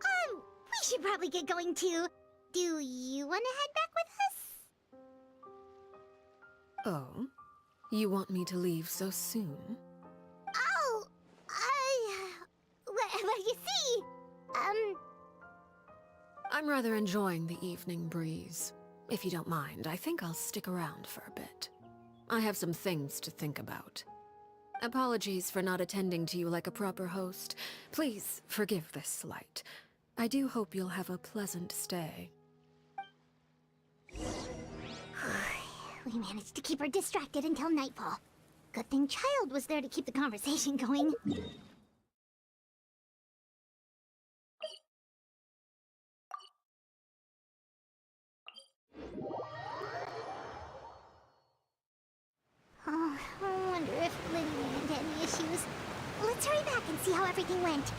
We should probably get going too. Do you want to head back with us? Oh? You want me to leave so soon? Oh, well, you see, I'm rather enjoying the evening breeze. If you don't mind, I think I'll stick around for a bit. I have some things to think about. Apologies for not attending to you like a proper host. Please forgive this slight. I do hope you'll have a pleasant stay. We managed to keep her distracted until nightfall. Good thing Child was there to keep the conversation going. Oh, I wonder if Lily ran into any issues. Let's hurry back and see how everything went.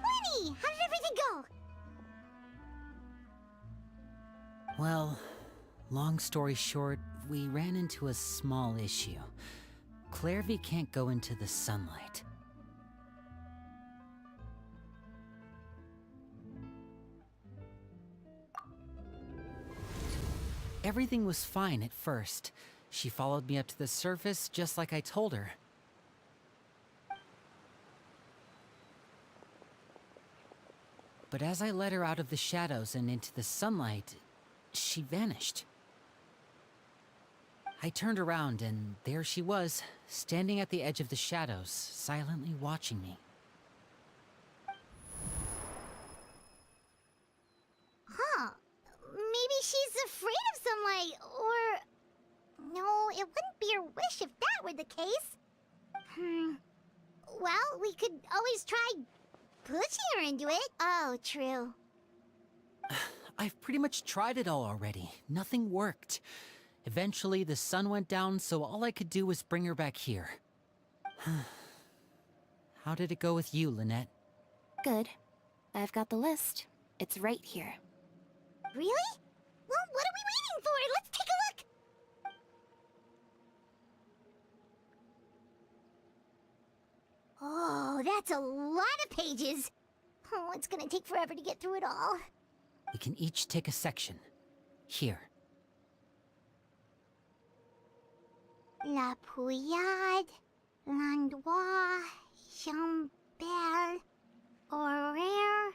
Winnie, how did everything go? Well, long story short, we ran into a small issue. Clairvy can't go into the sunlight. Everything was fine at first. She followed me up to the surface just like I told her. But as I led her out of the shadows and into the sunlight, she vanished. I turned around and there she was, standing at the edge of the shadows, silently watching me. Huh. Maybe she's afraid of sunlight, or... No, it wouldn't be her wish if that were the case. Well, we could always try pushing her into it. Oh, true. I've pretty much tried it all already. Nothing worked. Eventually, the sun went down, so all I could do was bring her back here. How did it go with you, Lynette? Good. I've got the list. It's right here. Really? Well, what are we waiting for? Let's take a look! Oh, that's a lot of pages. Oh, it's gonna take forever to get through it all. We can each take a section. Here. La Pouillade, L'Endroit, Chambel, Horaire.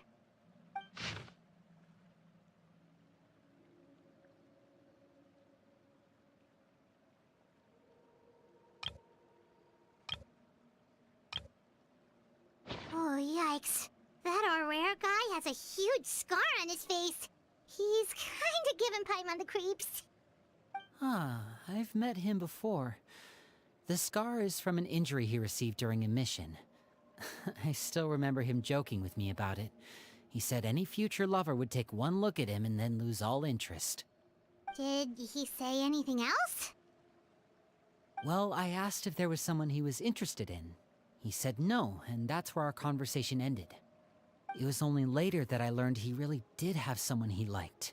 Oh, yikes. That Horaire guy has a huge scar on his face. He's kinda giving Paimon the creeps. Ah, I've met him before. The scar is from an injury he received during a mission. I still remember him joking with me about it. He said any future lover would take one look at him and then lose all interest. Did he say anything else? Well, I asked if there was someone he was interested in. He said no, and that's where our conversation ended. It was only later that I learned he really did have someone he liked.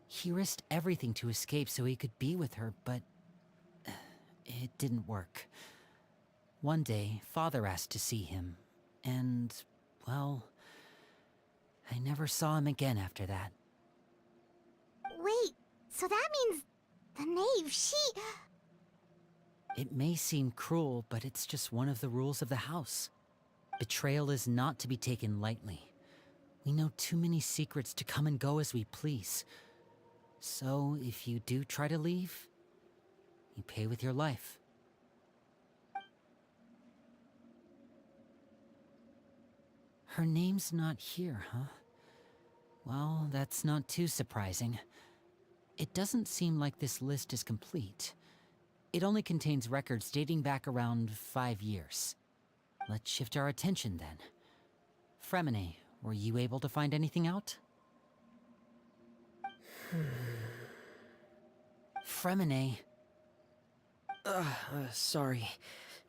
He risked everything to escape so he could be with her, but it didn't work. One day, Father asked to see him, and, well, I never saw him again after that. Wait, so that means the knave, she... It may seem cruel, but it's just one of the rules of the house. Betrayal is not to be taken lightly. We know too many secrets to come and go as we please. So, if you do try to leave, you pay with your life. Her name's not here, huh? Well, that's not too surprising. It doesn't seem like this list is complete. It only contains records dating back around 5 years. Let's shift our attention then. Fremine, were you able to find anything out? Fremine. Sorry.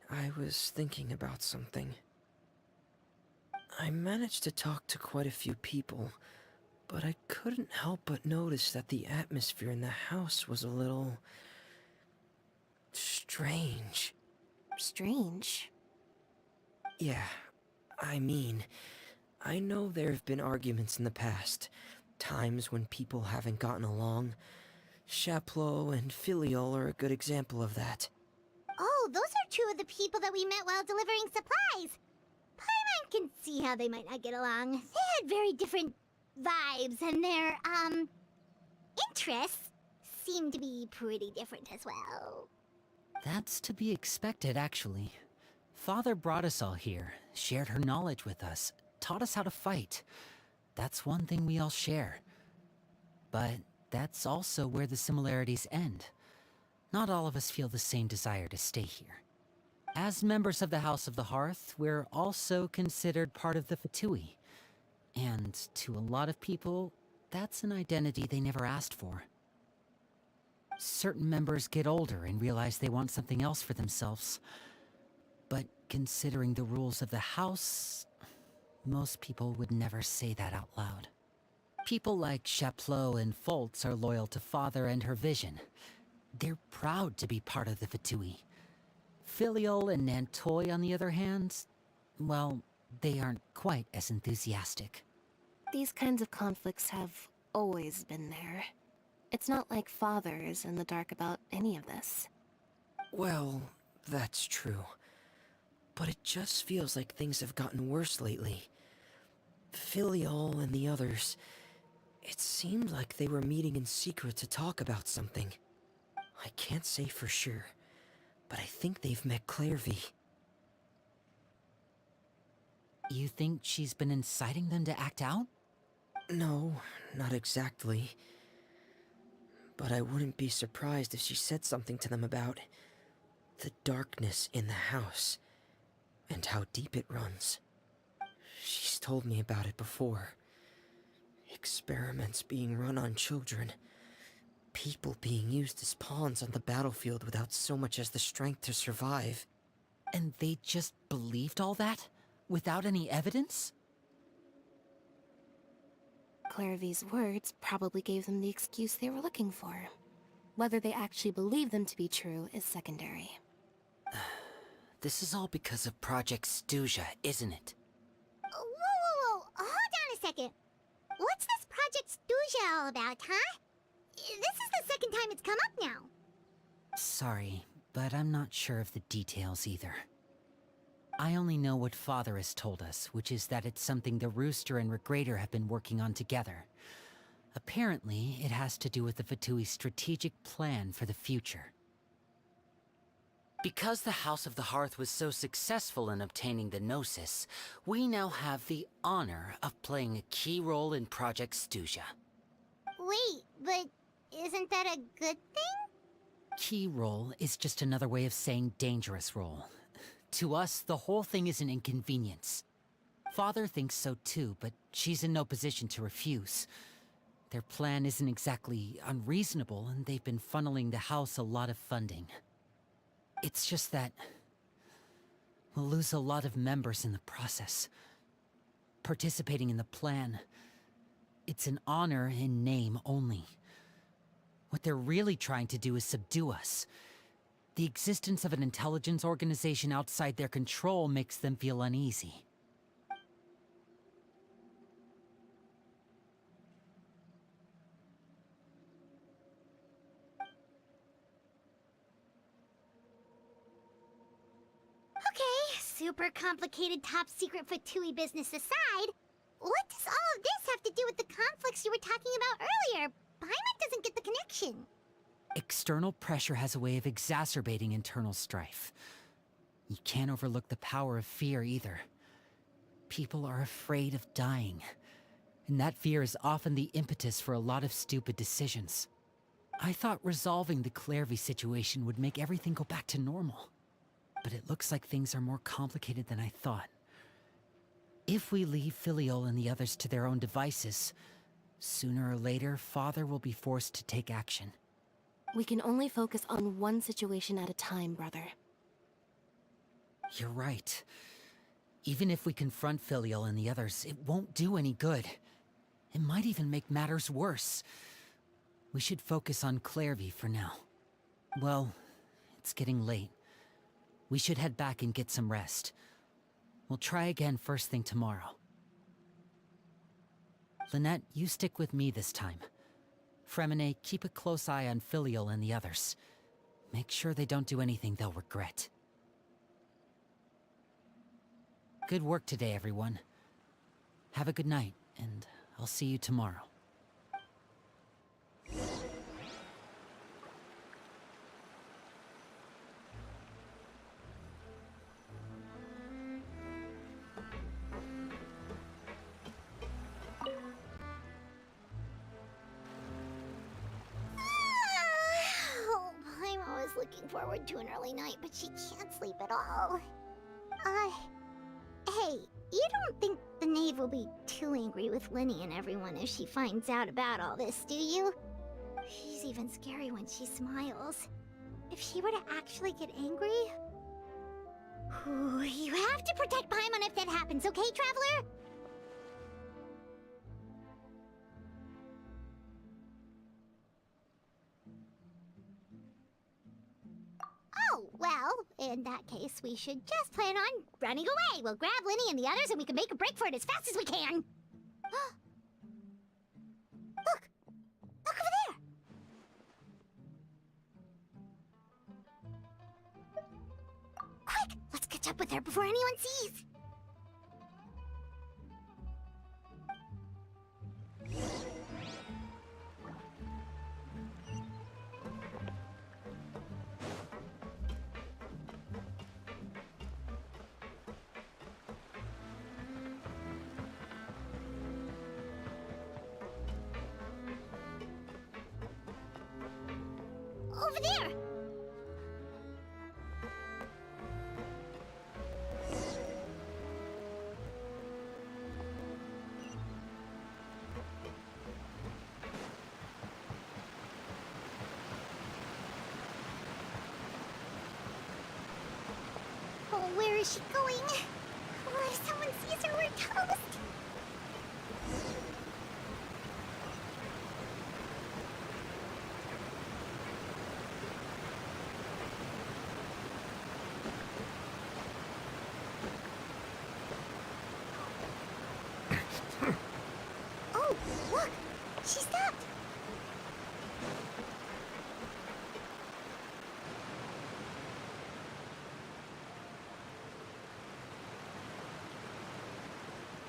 I was thinking about something. I managed to talk to quite a few people, but I couldn't help but notice that the atmosphere in the house was a little... strange. Strange? Yeah, I mean, I know there have been arguments in the past, times when people haven't gotten along. Chaplot and Filial are a good example of that. Oh, those are two of the people that we met while delivering supplies. Paimon can see how they might not get along. They had very different vibes, and their, interests seem to be pretty different as well. That's to be expected, actually. Father brought us all here, shared her knowledge with us, taught us how to fight. That's one thing we all share. But that's also where the similarities end. Not all of us feel the same desire to stay here. As members of the House of the Hearth, we're also considered part of the Fatui. And to a lot of people, that's an identity they never asked for. Certain members get older and realize they want something else for themselves. But considering the rules of the house, most people would never say that out loud. People like Chaplot and Foltz are loyal to Father and her vision. They're proud to be part of the Fatui. Filial and Nantoy, on the other hand, well, they aren't quite as enthusiastic. These kinds of conflicts have always been there. It's not like Father is in the dark about any of this. Well, that's true. But it just feels like things have gotten worse lately. Filial and the others, it seemed like they were meeting in secret to talk about something. I can't say for sure, but I think they've met Clairvy. You think she's been inciting them to act out? No, not exactly. But I wouldn't be surprised if she said something to them about the darkness in the house and how deep it runs. She's told me about it before. Experiments being run on children. People being used as pawns on the battlefield without so much as the strength to survive. And they just believed all that? Without any evidence? Clairvy's words probably gave them the excuse they were looking for. Whether they actually believe them to be true is secondary. This is all because of Project Stuja, isn't it? Whoa. Hold on a second. What's this Project Stuja all about, huh? This is the second time it's come up now. Sorry, but I'm not sure of the details either. I only know what Father has told us, which is that it's something the Rooster and Regrator have been working on together. Apparently, it has to do with the Fatui's strategic plan for the future. Because the House of the Hearth was so successful in obtaining the Gnosis, we now have the honor of playing a key role in Project Stuja. Wait, but isn't that a good thing? Key role is just another way of saying dangerous role. To us, the whole thing is an inconvenience. Father thinks so too, but she's in no position to refuse. Their plan isn't exactly unreasonable, and they've been funneling the house a lot of funding. It's just that we'll lose a lot of members in the process. Participating in the plan, it's an honor in name only. What they're really trying to do is subdue us. The existence of an intelligence organization outside their control makes them feel uneasy. super complicated top secret Fatui business aside, what does all of this have to do with the conflicts you were talking about earlier? Paimon doesn't get the connection. External pressure has a way of exacerbating internal strife. You can't overlook the power of fear either. People are afraid of dying, and that fear is often the impetus for a lot of stupid decisions. I thought resolving the Clairvy situation would make everything go back to normal. But it looks like things are more complicated than I thought. If we leave Filiol and the others to their own devices, sooner or later, Father will be forced to take action. We can only focus on one situation at a time, brother. You're right. Even if we confront Filiol and the others, it won't do any good. It might even make matters worse. We should focus on Clairvy for now. Well, it's getting late. We should head back and get some rest. We'll try again first thing tomorrow. Lynette, you stick with me this time. Fremine, keep a close eye on Filiol and the others. Make sure they don't do anything they'll regret. Good work today, everyone. Have a good night, and I'll see you tomorrow. Oh, Paimon was looking forward to an early night, but she can't sleep at all. Hey, you don't think the knave will be too angry with Linny and everyone if she finds out about all this, do you? She's even scary when she smiles. If she were to actually get angry... Ooh, you have to protect Paimon if that happens, okay, Traveler? Oh, well, in that case, we should just plan on running away. We'll grab Linny and the others and we can make a break for it as fast as we can. Look! Look over there! Quick! Let's catch up with her before anyone sees! Over there! Oh, where is she going? Oh, if someone sees her, we're toast! Oh, look! She stopped!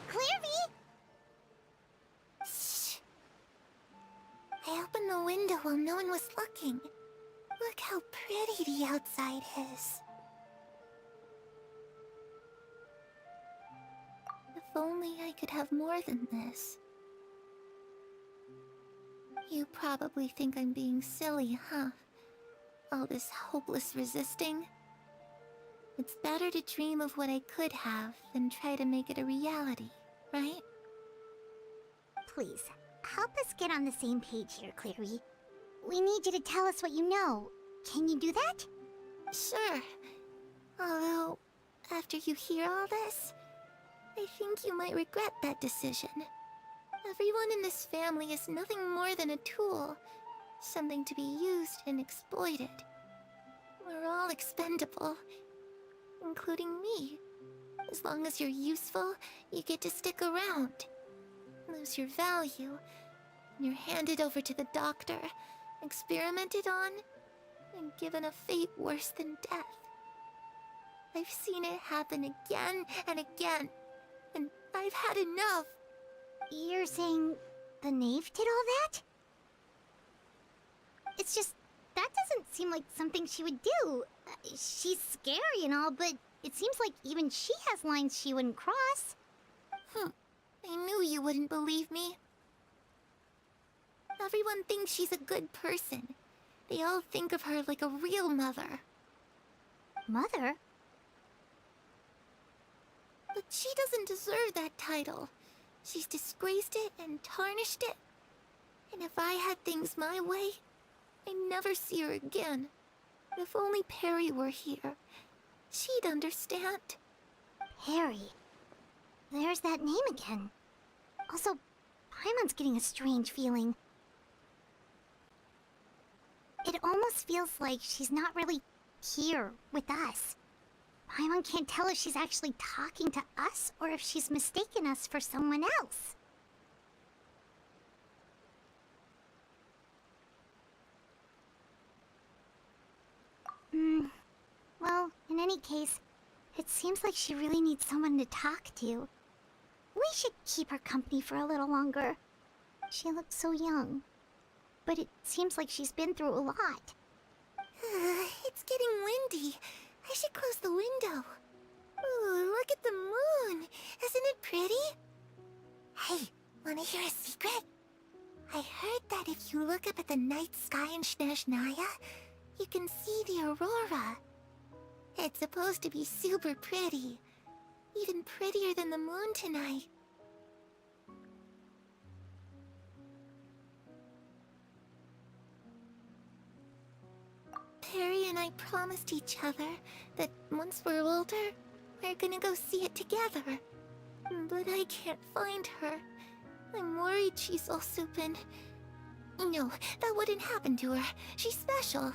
Clairvy! Shh! I opened the window while no one was looking. Look how pretty the outside is. If only I could have more than this. You probably think I'm being silly, huh? All this hopeless resisting? It's better to dream of what I could have than try to make it a reality, right? Please, help us get on the same page here, Clairvy. We need you to tell us what you know. Can you do that? Sure. Although, after you hear all this, I think you might regret that decision. Everyone in this family is nothing more than a tool. Something to be used and exploited. We're all expendable. Including me. As long as you're useful, you get to stick around. Lose your value, and you're handed over to the doctor, experimented on, and given a fate worse than death. I've seen it happen again and again, and I've had enough. You're saying the knave did all that? It's just, that doesn't seem like something she would do. She's scary and all, but it seems like even she has lines she wouldn't cross. I knew you wouldn't believe me. Everyone thinks she's a good person. They all think of her like a real mother. Mother? But she doesn't deserve that title. She's disgraced it and tarnished it. And if I had things my way, I'd never see her again. If only Perry were here, she'd understand. Perry? There's that name again. Also, Paimon's getting a strange feeling. It almost feels like she's not really here with us. Paimon can't tell if she's actually talking to us or if she's mistaken us for someone else. Well, in any case, it seems like she really needs someone to talk to. We should keep her company for a little longer. She looks so young. But it seems like she's been through a lot. It's getting windy. I should close the window. Ooh, look at the moon. Isn't it pretty? Hey, wanna hear a secret? I heard that if you look up at the night sky in Snezhnaya, you can see the aurora. It's supposed to be super pretty. Even prettier than the moon tonight. Perry and I promised each other that once we're older, we're gonna go see it together. But I can't find her. I'm worried she's also been... No, that wouldn't happen to her. She's special.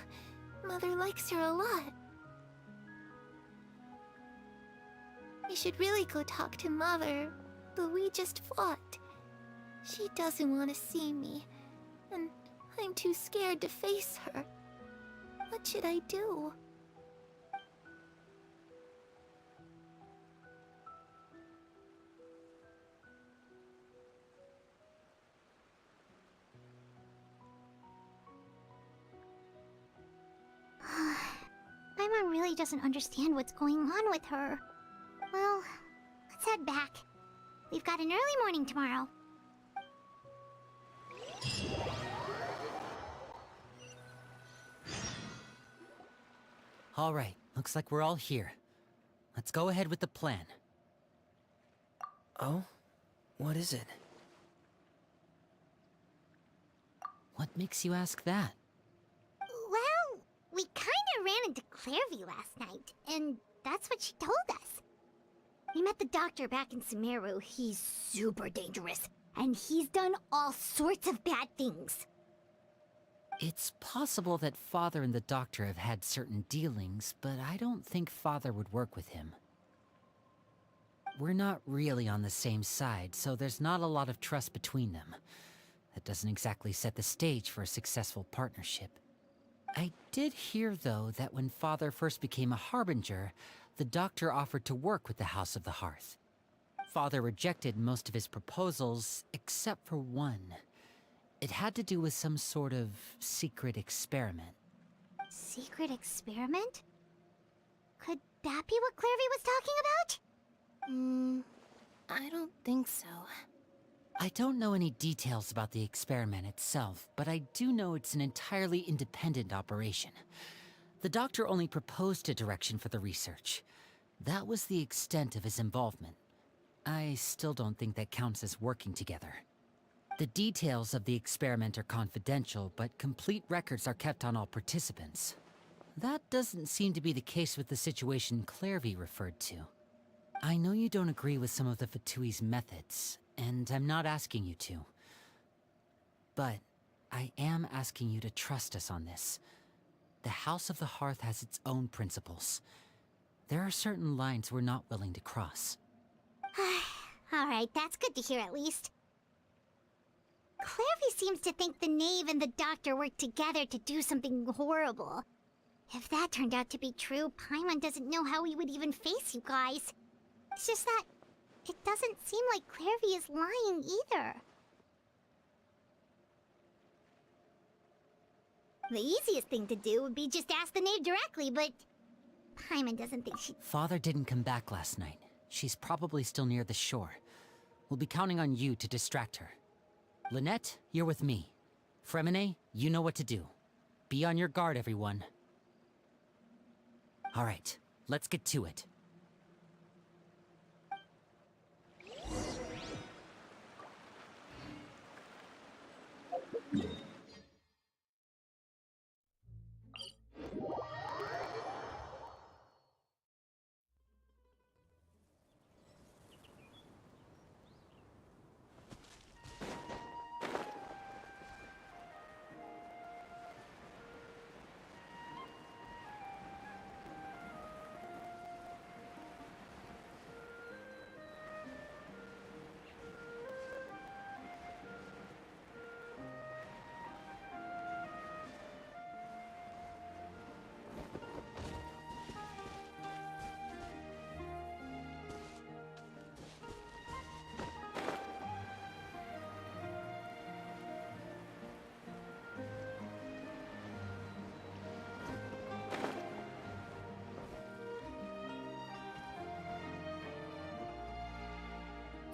Mother likes her a lot. We should really go talk to Mother, but we just fought. She doesn't want to see me, and I'm too scared to face her. What should I do? Paimon really doesn't understand what's going on with her. Well, let's head back. We've got an early morning tomorrow. All right, looks like we're all here. Let's go ahead with the plan. Oh? What is it? What makes you ask that? Well, we kinda ran into Clairvy last night, and that's what she told us. We met the doctor back in Sumeru. He's super dangerous, and he's done all sorts of bad things. It's possible that Father and the Doctor have had certain dealings, but I don't think Father would work with him. We're not really on the same side, so there's not a lot of trust between them. That doesn't exactly set the stage for a successful partnership. I did hear, though, that when Father first became a Harbinger, the Doctor offered to work with the House of the Hearth. Father rejected most of his proposals, except for one. It had to do with some sort of secret experiment. Secret experiment? Could that be what Clairvy was talking about? I don't think so. I don't know any details about the experiment itself, but I do know it's an entirely independent operation. The Doctor only proposed a direction for the research. That was the extent of his involvement. I still don't think that counts as working together. The details of the experiment are confidential, but complete records are kept on all participants. That doesn't seem to be the case with the situation Clairvy referred to. I know you don't agree with some of the Fatui's methods, and I'm not asking you to. But I am asking you to trust us on this. The House of the Hearth has its own principles. There are certain lines we're not willing to cross. Alright, that's good to hear at least. Clairvy seems to think the Knave and the Doctor work together to do something horrible. If that turned out to be true, Paimon doesn't know how we would even face you guys. It's just that it doesn't seem like Clairvy is lying either. The easiest thing to do would be just ask the knave directly, but Paimon doesn't think she... Father didn't come back last night. She's probably still near the shore. We'll be counting on you to distract her. Lynette, you're with me. Fremine, you know what to do. Be on your guard, everyone. All right, let's get to it.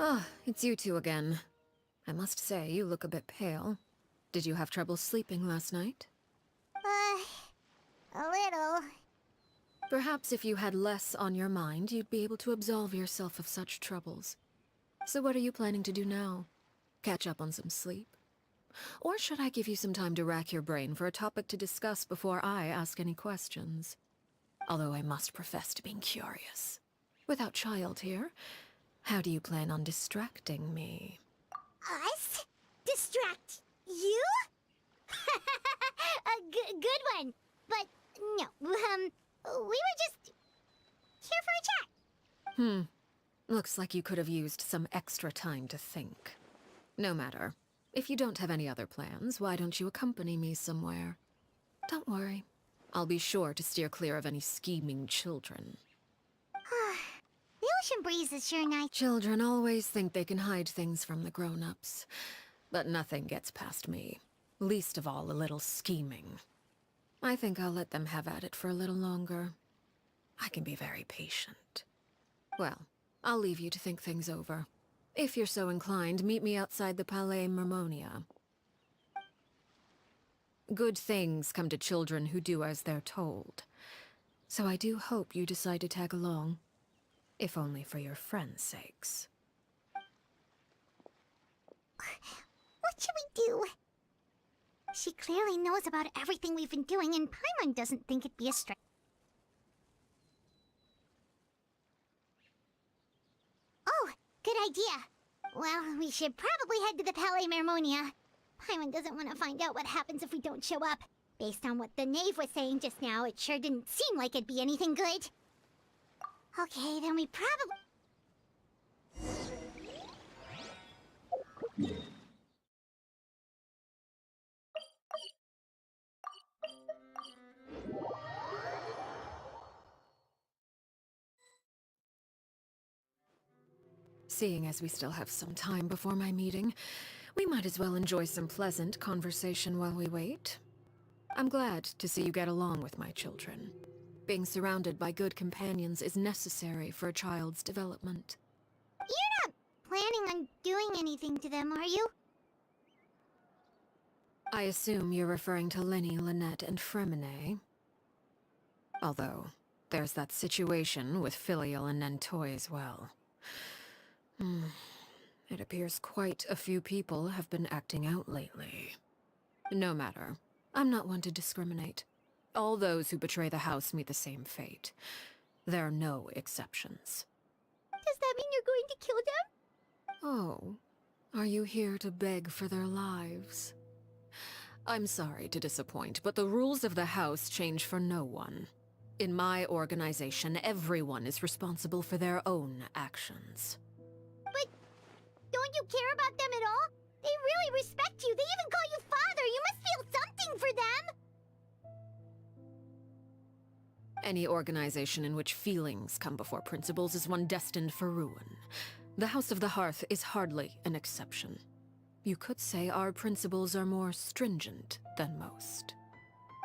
Ah, it's you two again. I must say, you look a bit pale. Did you have trouble sleeping last night? A little. Perhaps if you had less on your mind, you'd be able to absolve yourself of such troubles. So what are you planning to do now? Catch up on some sleep? Or should I give you some time to rack your brain for a topic to discuss before I ask any questions? Although I must profess to being curious. Without Child here, how do you plan on distracting me? Us? Distract you? A good one. But no, we were just here for a chat. Looks like you could have used some extra time to think. No matter. If you don't have any other plans, why don't you accompany me somewhere? Don't worry. I'll be sure to steer clear of any scheming children. The ocean breeze is sure nice. Children always think they can hide things from the grown-ups. But nothing gets past me. Least of all a little scheming. I think I'll let them have at it for a little longer. I can be very patient. Well, I'll leave you to think things over. If you're so inclined, meet me outside the Palais Mermonia. Good things come to children who do as they're told. So I do hope you decide to tag along. If only for your friends' sakes. What should we do? She clearly knows about everything we've been doing, and Paimon doesn't think it'd be a stretch. Oh, good idea. Well, we should probably head to the Palais Mermonia. Paimon doesn't want to find out what happens if we don't show up. Based on what the knave was saying just now, it sure didn't seem like it'd be anything good. Okay, then we probably... Seeing as we still have some time before my meeting, we might as well enjoy some pleasant conversation while we wait. I'm glad to see you get along with my children. Being surrounded by good companions is necessary for a child's development. You're not planning on doing anything to them, are you? I assume you're referring to Lenny, Lynette, and Fremine. Although, there's that situation with Filial and Nentoy as well. It appears quite a few people have been acting out lately. No matter. I'm not one to discriminate. All those who betray the house meet the same fate. There are no exceptions. Does that mean you're going to kill them? Oh, are you here to beg for their lives? I'm sorry to disappoint, but the rules of the house change for no one. In my organization, everyone is responsible for their own actions. But don't you care about them at all? They really respect you. They even call you father. You must feel something for them. Any organization in which feelings come before principles is one destined for ruin. The House of the Hearth is hardly an exception. You could say our principles are more stringent than most.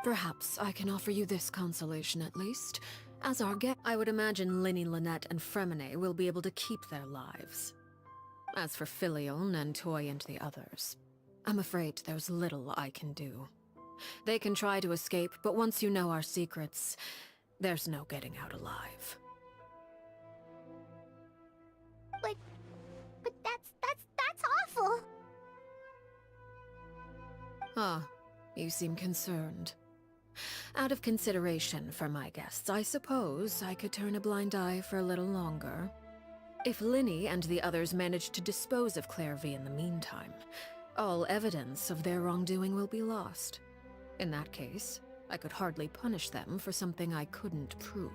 Perhaps I can offer you this consolation at least. As our guest, I would imagine Linny, Lynette, and Fremine will be able to keep their lives. As for Filion, Nantoy, and the others, I'm afraid there's little I can do. They can try to escape, but once you know our secrets, there's no getting out alive. But that's awful. Ah, you seem concerned. Out of consideration for my guests, I suppose I could turn a blind eye for a little longer. If Linny and the others manage to dispose of Clairvy in the meantime, all evidence of their wrongdoing will be lost. In that case, I could hardly punish them for something I couldn't prove.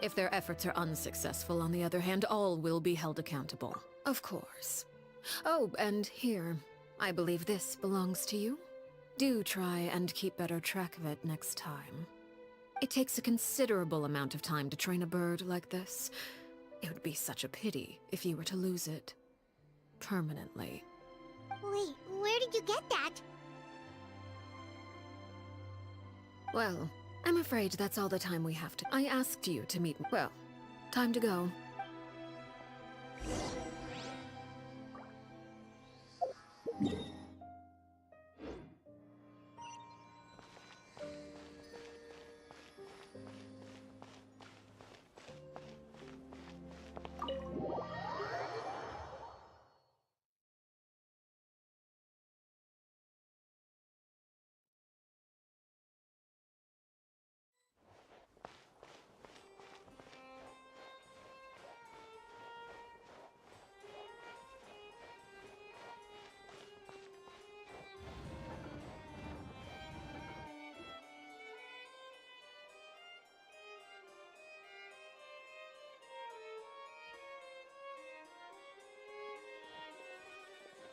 If their efforts are unsuccessful, on the other hand, all will be held accountable. Of course. Oh, and here, I believe this belongs to you. Do try and keep better track of it next time. It takes a considerable amount of time to train a bird like this. It would be such a pity if you were to lose it. Permanently. Wait, where did you get that? Well, I'm afraid that's all the time we have to. I asked you to meet. Well, time to go.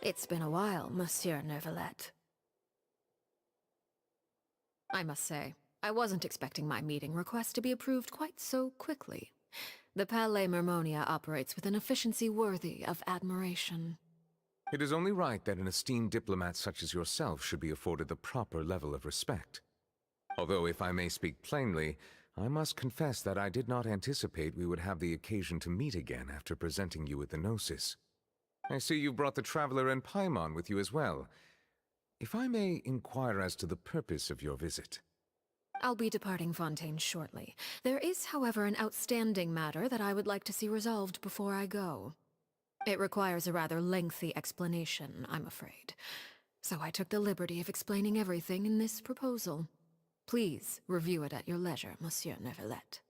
It's been a while, Monsieur Neuvillette. I must say, I wasn't expecting my meeting request to be approved quite so quickly. The Palais Mermonia operates with an efficiency worthy of admiration. It is only right that an esteemed diplomat such as yourself should be afforded the proper level of respect. Although, if I may speak plainly, I must confess that I did not anticipate we would have the occasion to meet again after presenting you with the Gnosis. I see you brought the Traveler and Paimon with you as well. If I may inquire as to the purpose of your visit. I'll be departing Fontaine shortly. There is, however, an outstanding matter that I would like to see resolved before I go. It requires a rather lengthy explanation, I'm afraid. So I took the liberty of explaining everything in this proposal. Please review it at your leisure, Monsieur Neuvillette.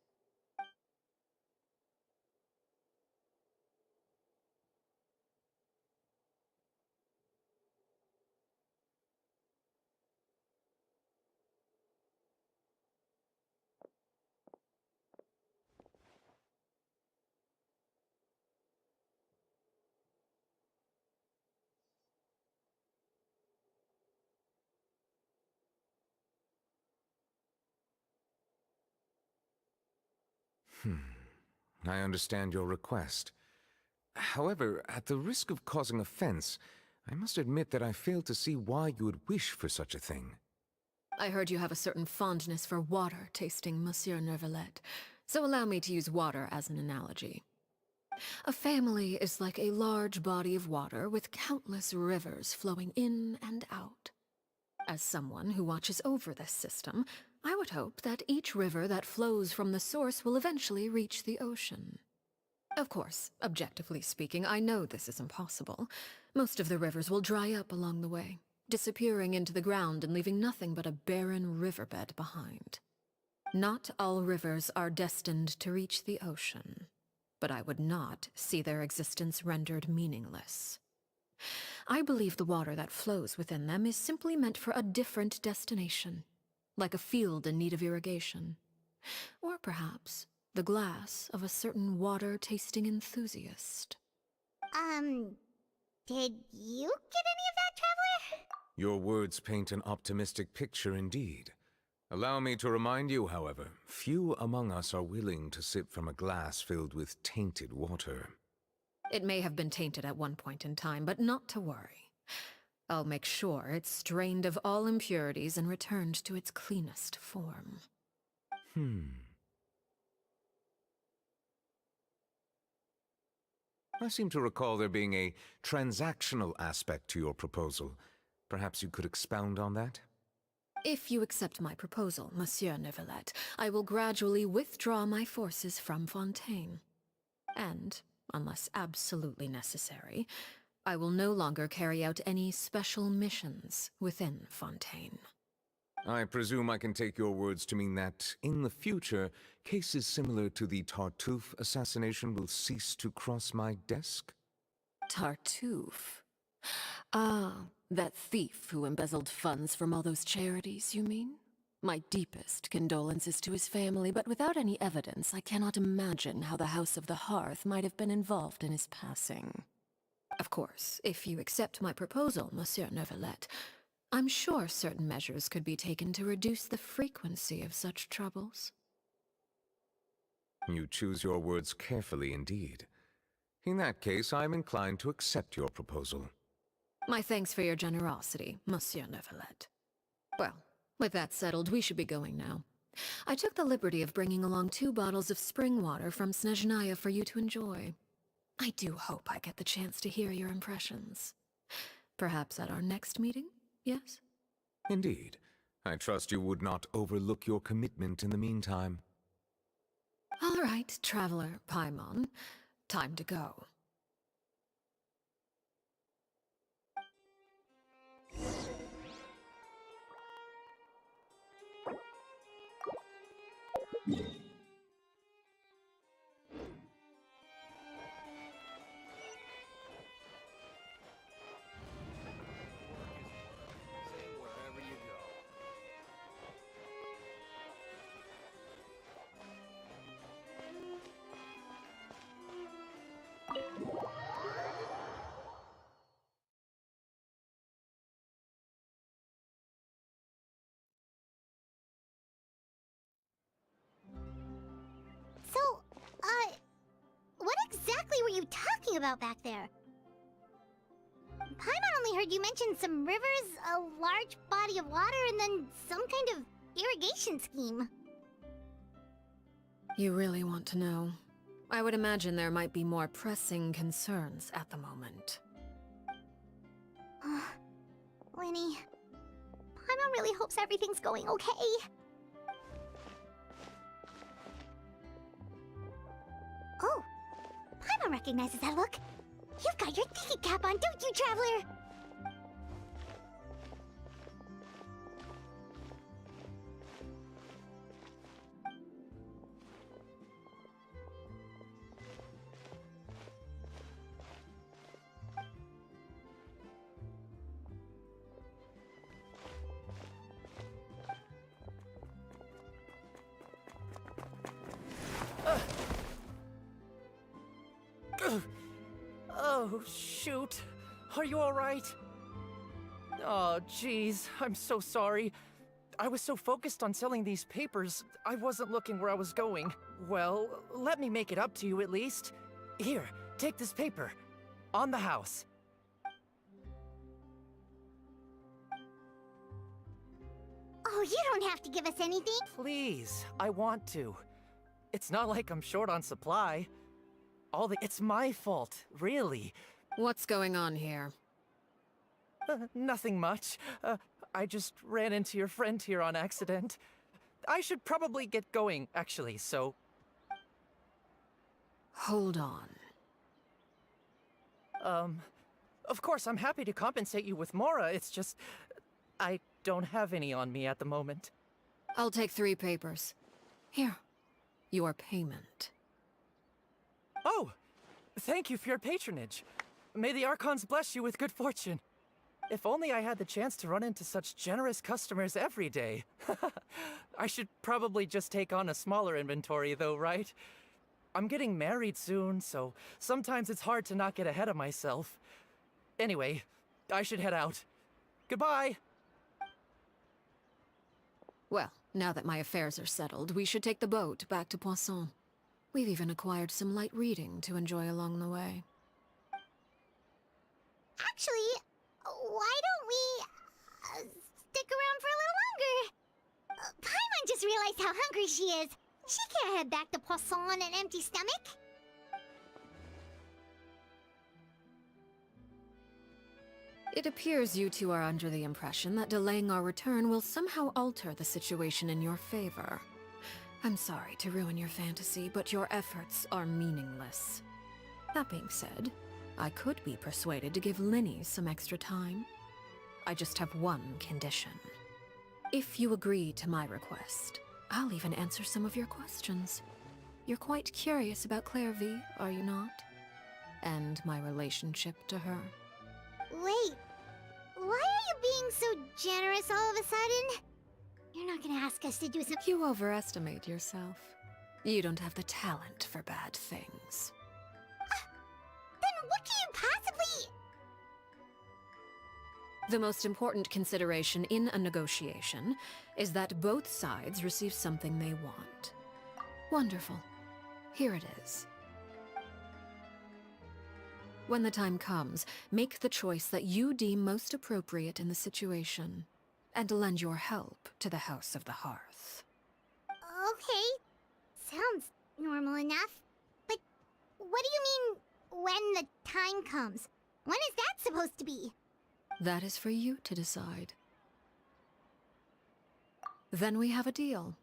I understand your request. However, at the risk of causing offense, I must admit that I fail to see why you would wish for such a thing. I heard you have a certain fondness for water tasting, Monsieur Neuvillette, so allow me to use water as an analogy. A family is like a large body of water with countless rivers flowing in and out. As someone who watches over this system, I would hope that each river that flows from the source will eventually reach the ocean. Of course, objectively speaking, I know this is impossible. Most of the rivers will dry up along the way, disappearing into the ground and leaving nothing but a barren riverbed behind. Not all rivers are destined to reach the ocean, but I would not see their existence rendered meaningless. I believe the water that flows within them is simply meant for a different destination, like a field in need of irrigation. Or perhaps the glass of a certain water-tasting enthusiast. Did you get any of that, Traveler? Your words paint an optimistic picture indeed. Allow me to remind you, however, few among us are willing to sip from a glass filled with tainted water. It may have been tainted at one point in time, but not to worry. I'll make sure it's strained of all impurities and returned to its cleanest form. I seem to recall there being a transactional aspect to your proposal. Perhaps you could expound on that? If you accept my proposal, Monsieur Neuvillette, I will gradually withdraw my forces from Fontaine. And, unless absolutely necessary, I will no longer carry out any special missions within Fontaine. I presume I can take your words to mean that, in the future, cases similar to the Tartuffe assassination will cease to cross my desk? Tartuffe? Ah, that thief who embezzled funds from all those charities, you mean? My deepest condolences to his family, but without any evidence, I cannot imagine how the House of the Hearth might have been involved in his passing. Of course, if you accept my proposal, Monsieur Neuvillette, I'm sure certain measures could be taken to reduce the frequency of such troubles. You choose your words carefully indeed. In that case, I'm inclined to accept your proposal. My thanks for your generosity, Monsieur Neuvillette. Well, with that settled, we should be going now. I took the liberty of bringing along 2 bottles of spring water from Snezhnaya for you to enjoy. I do hope I get the chance to hear your impressions. Perhaps at our next meeting, yes? Indeed. I trust you would not overlook your commitment in the meantime. All right, Traveler Paimon. Time to go. So, what exactly were you talking about back there? Paimon only heard you mention some rivers, a large body of water, and then some kind of irrigation scheme. You really want to know? I would imagine there might be more pressing concerns at the moment. Winnie, Paimon really hopes everything's going okay. Oh, Paimon recognizes that look. You've got your tiki cap on, don't you, Traveler? Oh, shoot. Are you alright? Oh, jeez. I'm so sorry. I was so focused on selling these papers, I wasn't looking where I was going. Well, let me make it up to you at least. Here, take this paper. On the house. Oh, you don't have to give us anything. Please, I want to. It's not like I'm short on supply. It's my fault, really. What's going on here? Nothing much. I just ran into your friend here on accident. I should probably get going, actually, so... Hold on. Of course, I'm happy to compensate you with Mora, it's just... I don't have any on me at the moment. I'll take 3 papers. Here. Your payment. Oh! Thank you for your patronage. May the Archons bless you with good fortune. If only I had the chance to run into such generous customers every day. I should probably just take on a smaller inventory though, right? I'm getting married soon, so sometimes it's hard to not get ahead of myself. Anyway, I should head out. Goodbye! Well, Now that my affairs are settled, we should take the boat back to Poisson. We've even acquired some light reading to enjoy along the way. Actually, why don't we stick around for a little longer? Paimon just realized how hungry she is. She can't head back to Poisson on an empty stomach. It appears you two are under the impression that delaying our return will somehow alter the situation in your favor. I'm sorry to ruin your fantasy, but your efforts are meaningless. That being said, I could be persuaded to give Linny some extra time. I just have one condition. If you agree to my request, I'll even answer some of your questions. You're quite curious about Clairvy, are you not? And my relationship to her. Wait, why are you being so generous all of a sudden? You're not gonna ask us to do some— You overestimate yourself. You don't have the talent for bad things. Then what can you possibly— The most important consideration in a negotiation is that both sides receive something they want. Wonderful. Here it is. When the time comes, make the choice that you deem most appropriate in the situation, and lend your help to the House of the Hearth. Okay, sounds normal enough. But what do you mean, when the time comes? When is that supposed to be? That is for you to decide. Then we have a deal.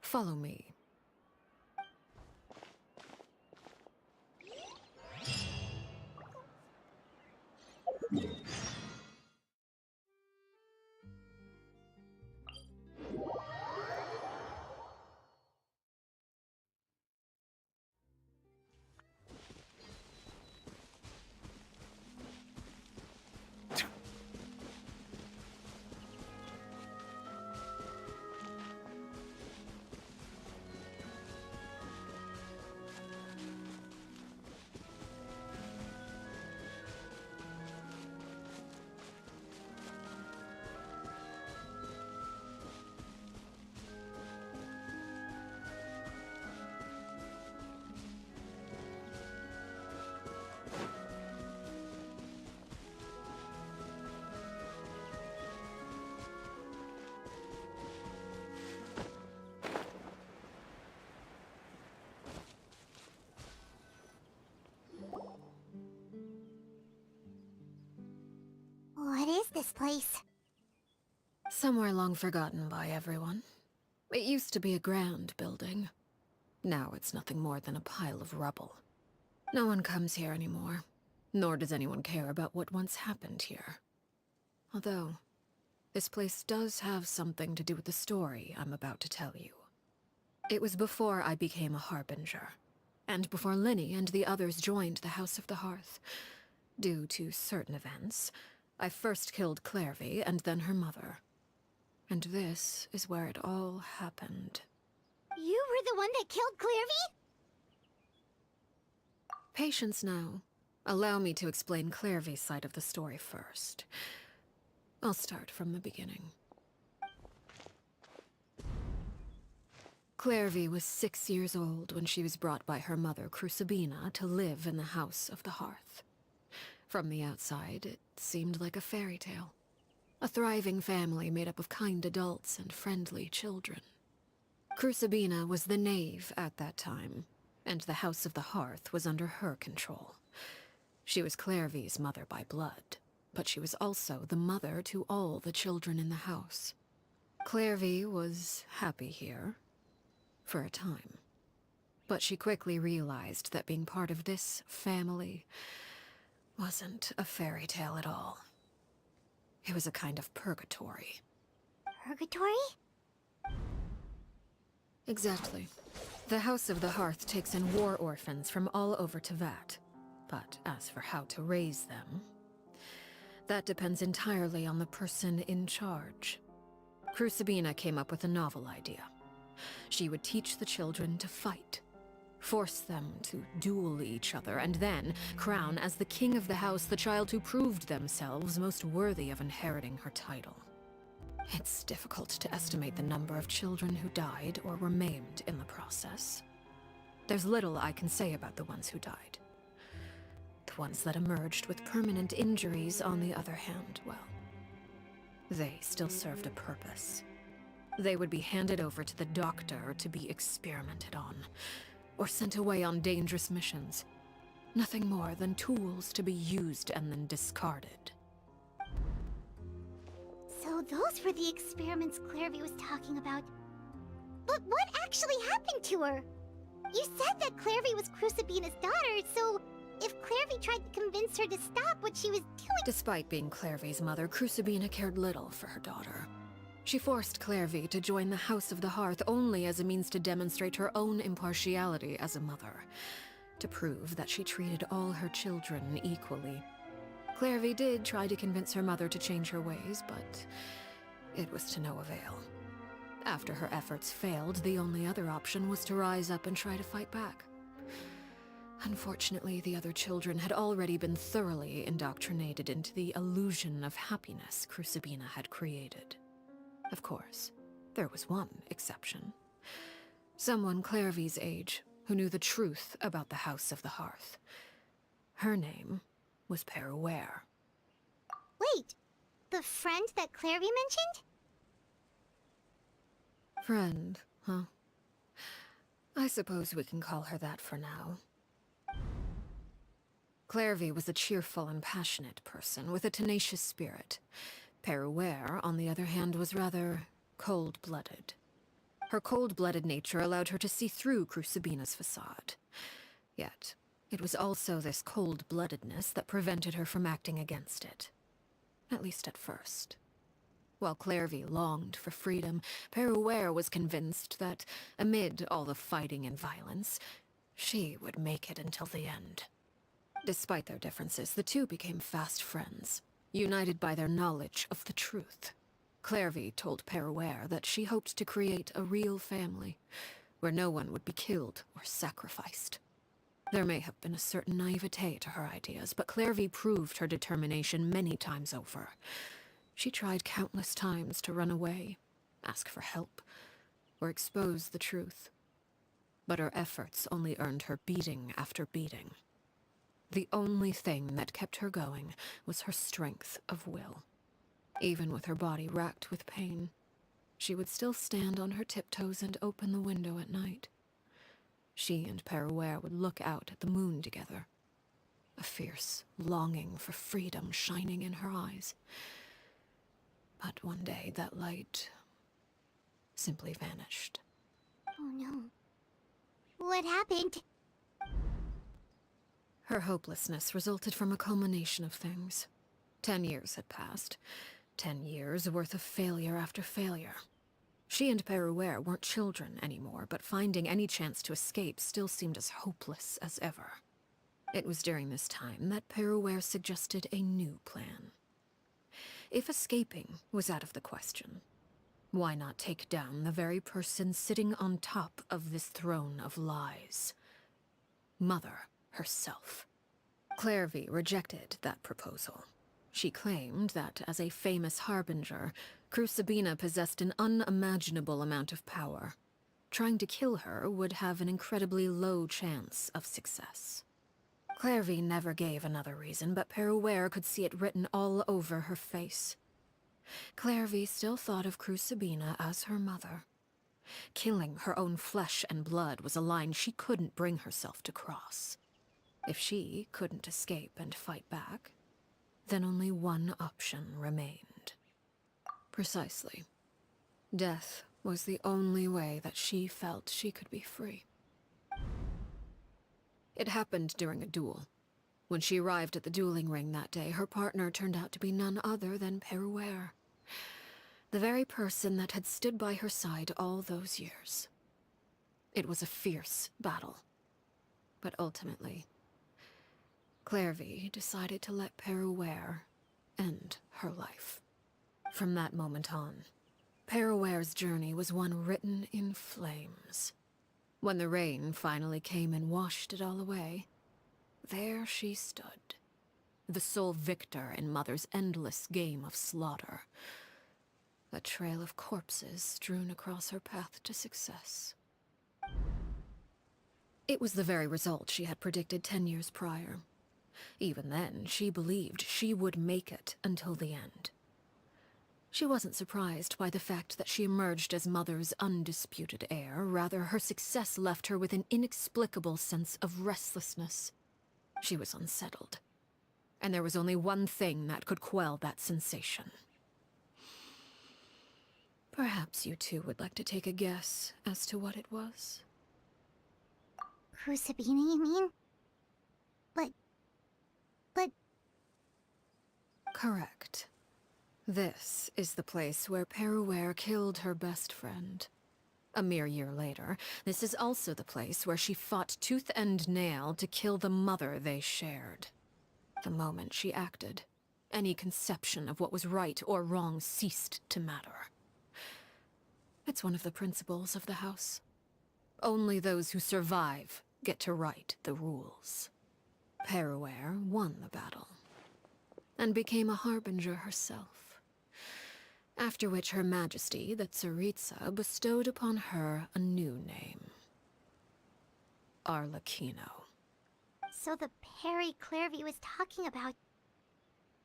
Follow me. What is this place? Somewhere long forgotten by everyone. It used to be a grand building. Now it's nothing more than a pile of rubble. No one comes here anymore, nor does anyone care about what once happened here. Although, this place does have something to do with the story I'm about to tell you. It was before I became a Harbinger, and before Linny and the others joined the House of the Hearth. Due to certain events, I first killed Clairvy and then her mother. And this is where it all happened. You were the one that killed Clairvy? Patience now. Allow me to explain Clairvy's side of the story first. I'll start from the beginning. Clairvy was 6 years old when she was brought by her mother, Crucibina, to live in the House of the Hearth. From the outside, it seemed like a fairy tale. A thriving family made up of kind adults and friendly children. Crucibina was the knave at that time, and the House of the Hearth was under her control. She was Clairvy's mother by blood, but she was also the mother to all the children in the house. Clairvy was happy here, for a time. But she quickly realized that being part of this family wasn't a fairy tale at all. It was a kind of purgatory. Purgatory? Exactly. The House of the Hearth takes in war orphans from all over Teyvat. But as for how to raise them, that depends entirely on the person in charge. Crucibina came up with a novel idea. She would teach the children to fight, force them to duel each other, and then crown as the king of the house the child who proved themselves most worthy of inheriting her title. It's difficult to estimate the number of children who died or were maimed in the process. There's little I can say about the ones who died. The ones that emerged with permanent injuries, on the other hand, well, they still served a purpose. They would be handed over to the doctor to be experimented on, or sent away on dangerous missions. Nothing more than tools to be used and then discarded. So those were the experiments Clairvy was talking about. But what actually happened to her? You said that Clairvy was Crucibina's daughter, so if Clairvy tried to convince her to stop what she was doing— Despite being Clairvy's mother, Crucibina cared little for her daughter. She forced Clairvy to join the House of the Hearth only as a means to demonstrate her own impartiality as a mother, to prove that she treated all her children equally. Clairvy did try to convince her mother to change her ways, but it was to no avail. After her efforts failed, the only other option was to rise up and try to fight back. Unfortunately, the other children had already been thoroughly indoctrinated into the illusion of happiness Crucibina had created. Of course, there was one exception. Someone Clairvy's age who knew the truth about the House of the Hearth. Her name was Peruere. Wait, the friend that Clairvy mentioned? Friend, huh? I suppose we can call her that for now. Clairvy was a cheerful and passionate person with a tenacious spirit. Peruere, on the other hand, was rather cold-blooded. Her cold-blooded nature allowed her to see through Crucibina's facade. Yet, it was also this cold-bloodedness that prevented her from acting against it. At least at first. While Clairvy longed for freedom, Peruere was convinced that, amid all the fighting and violence, she would make it until the end. Despite their differences, the two became fast friends, united by their knowledge of the truth. Clairvy told Peruere that she hoped to create a real family, where no one would be killed or sacrificed. There may have been a certain naivete to her ideas, but Clairvy proved her determination many times over. She tried countless times to run away, ask for help, or expose the truth. But her efforts only earned her beating after beating. The only thing that kept her going was her strength of will. Even with her body racked with pain, she would still stand on her tiptoes and open the window at night. She and Peruere would look out at the moon together, a fierce longing for freedom shining in her eyes. But one day that light simply vanished. Oh no. What happened? Her hopelessness resulted from a culmination of things. 10 years had passed. 10 years worth of failure after failure. She and Peruere weren't children anymore, but finding any chance to escape still seemed as hopeless as ever. It was during this time that Peruere suggested a new plan. If escaping was out of the question, why not take down the very person sitting on top of this throne of lies? Mother herself. Clairvy rejected that proposal. She claimed that, as a famous harbinger, Crucibina possessed an unimaginable amount of power. Trying to kill her would have an incredibly low chance of success. Clairvy never gave another reason, but Peruere could see it written all over her face. Clairvy still thought of Crucibina as her mother. Killing her own flesh and blood was a line she couldn't bring herself to cross. If she couldn't escape and fight back, then only one option remained. Precisely. Death was the only way that she felt she could be free. It happened during a duel. When she arrived at the dueling ring that day, her partner turned out to be none other than Peruere. The very person that had stood by her side all those years. It was a fierce battle. But ultimately, Clairvy decided to let Peruere end her life. From that moment on, Peruere's journey was one written in flames. When the rain finally came and washed it all away, there she stood, the sole victor in Mother's endless game of slaughter. a trail of corpses strewn across her path to success. It was the very result she had predicted 10 years prior. Even then, she believed she would make it until the end. She wasn't surprised by the fact that she emerged as Mother's undisputed heir. Rather, her success left her with an inexplicable sense of restlessness. She was unsettled. And there was only one thing that could quell that sensation. Perhaps you two would like to take a guess as to what it was? Crucibina, you mean? But... Correct. This is the place where Peruere killed her best friend. A mere year later, this is also the place where she fought tooth and nail to kill the mother they shared. The moment she acted, any conception of what was right or wrong ceased to matter. It's one of the principles of the house. Only those who survive get to write the rules. Peruere won the battle, and became a harbinger herself. After which Her Majesty, the Tsaritsa, bestowed upon her a new name. Arlecchino. So the Perry Clairvy was talking about...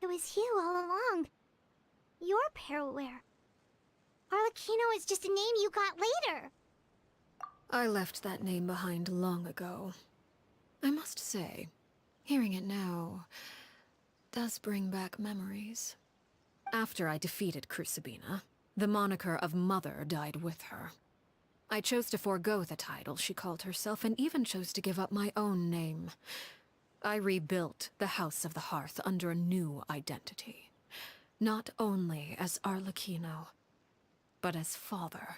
It was you all along. You're Peruere. Arlecchino is just a name you got later. I left that name behind long ago. I must say, hearing it now does bring back memories. After I defeated Crucibina, the moniker of Mother died with her. I chose to forego the title she called herself, and even chose to give up my own name. I rebuilt the House of the Hearth under a new identity. Not only as Arlecchino, but as father.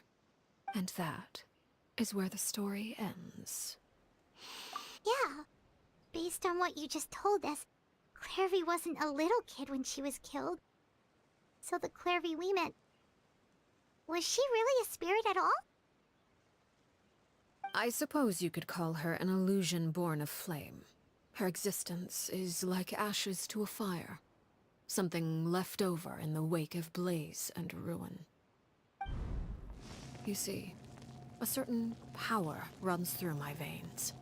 And that is where the story ends. Yeah. Based on what you just told us, Clairvy wasn't a little kid when she was killed. So the Clairvy we met... Was she really a spirit at all? I suppose you could call her an illusion born of flame. Her existence is like ashes to a fire. Something left over in the wake of blaze and ruin. You see, a certain power runs through my veins.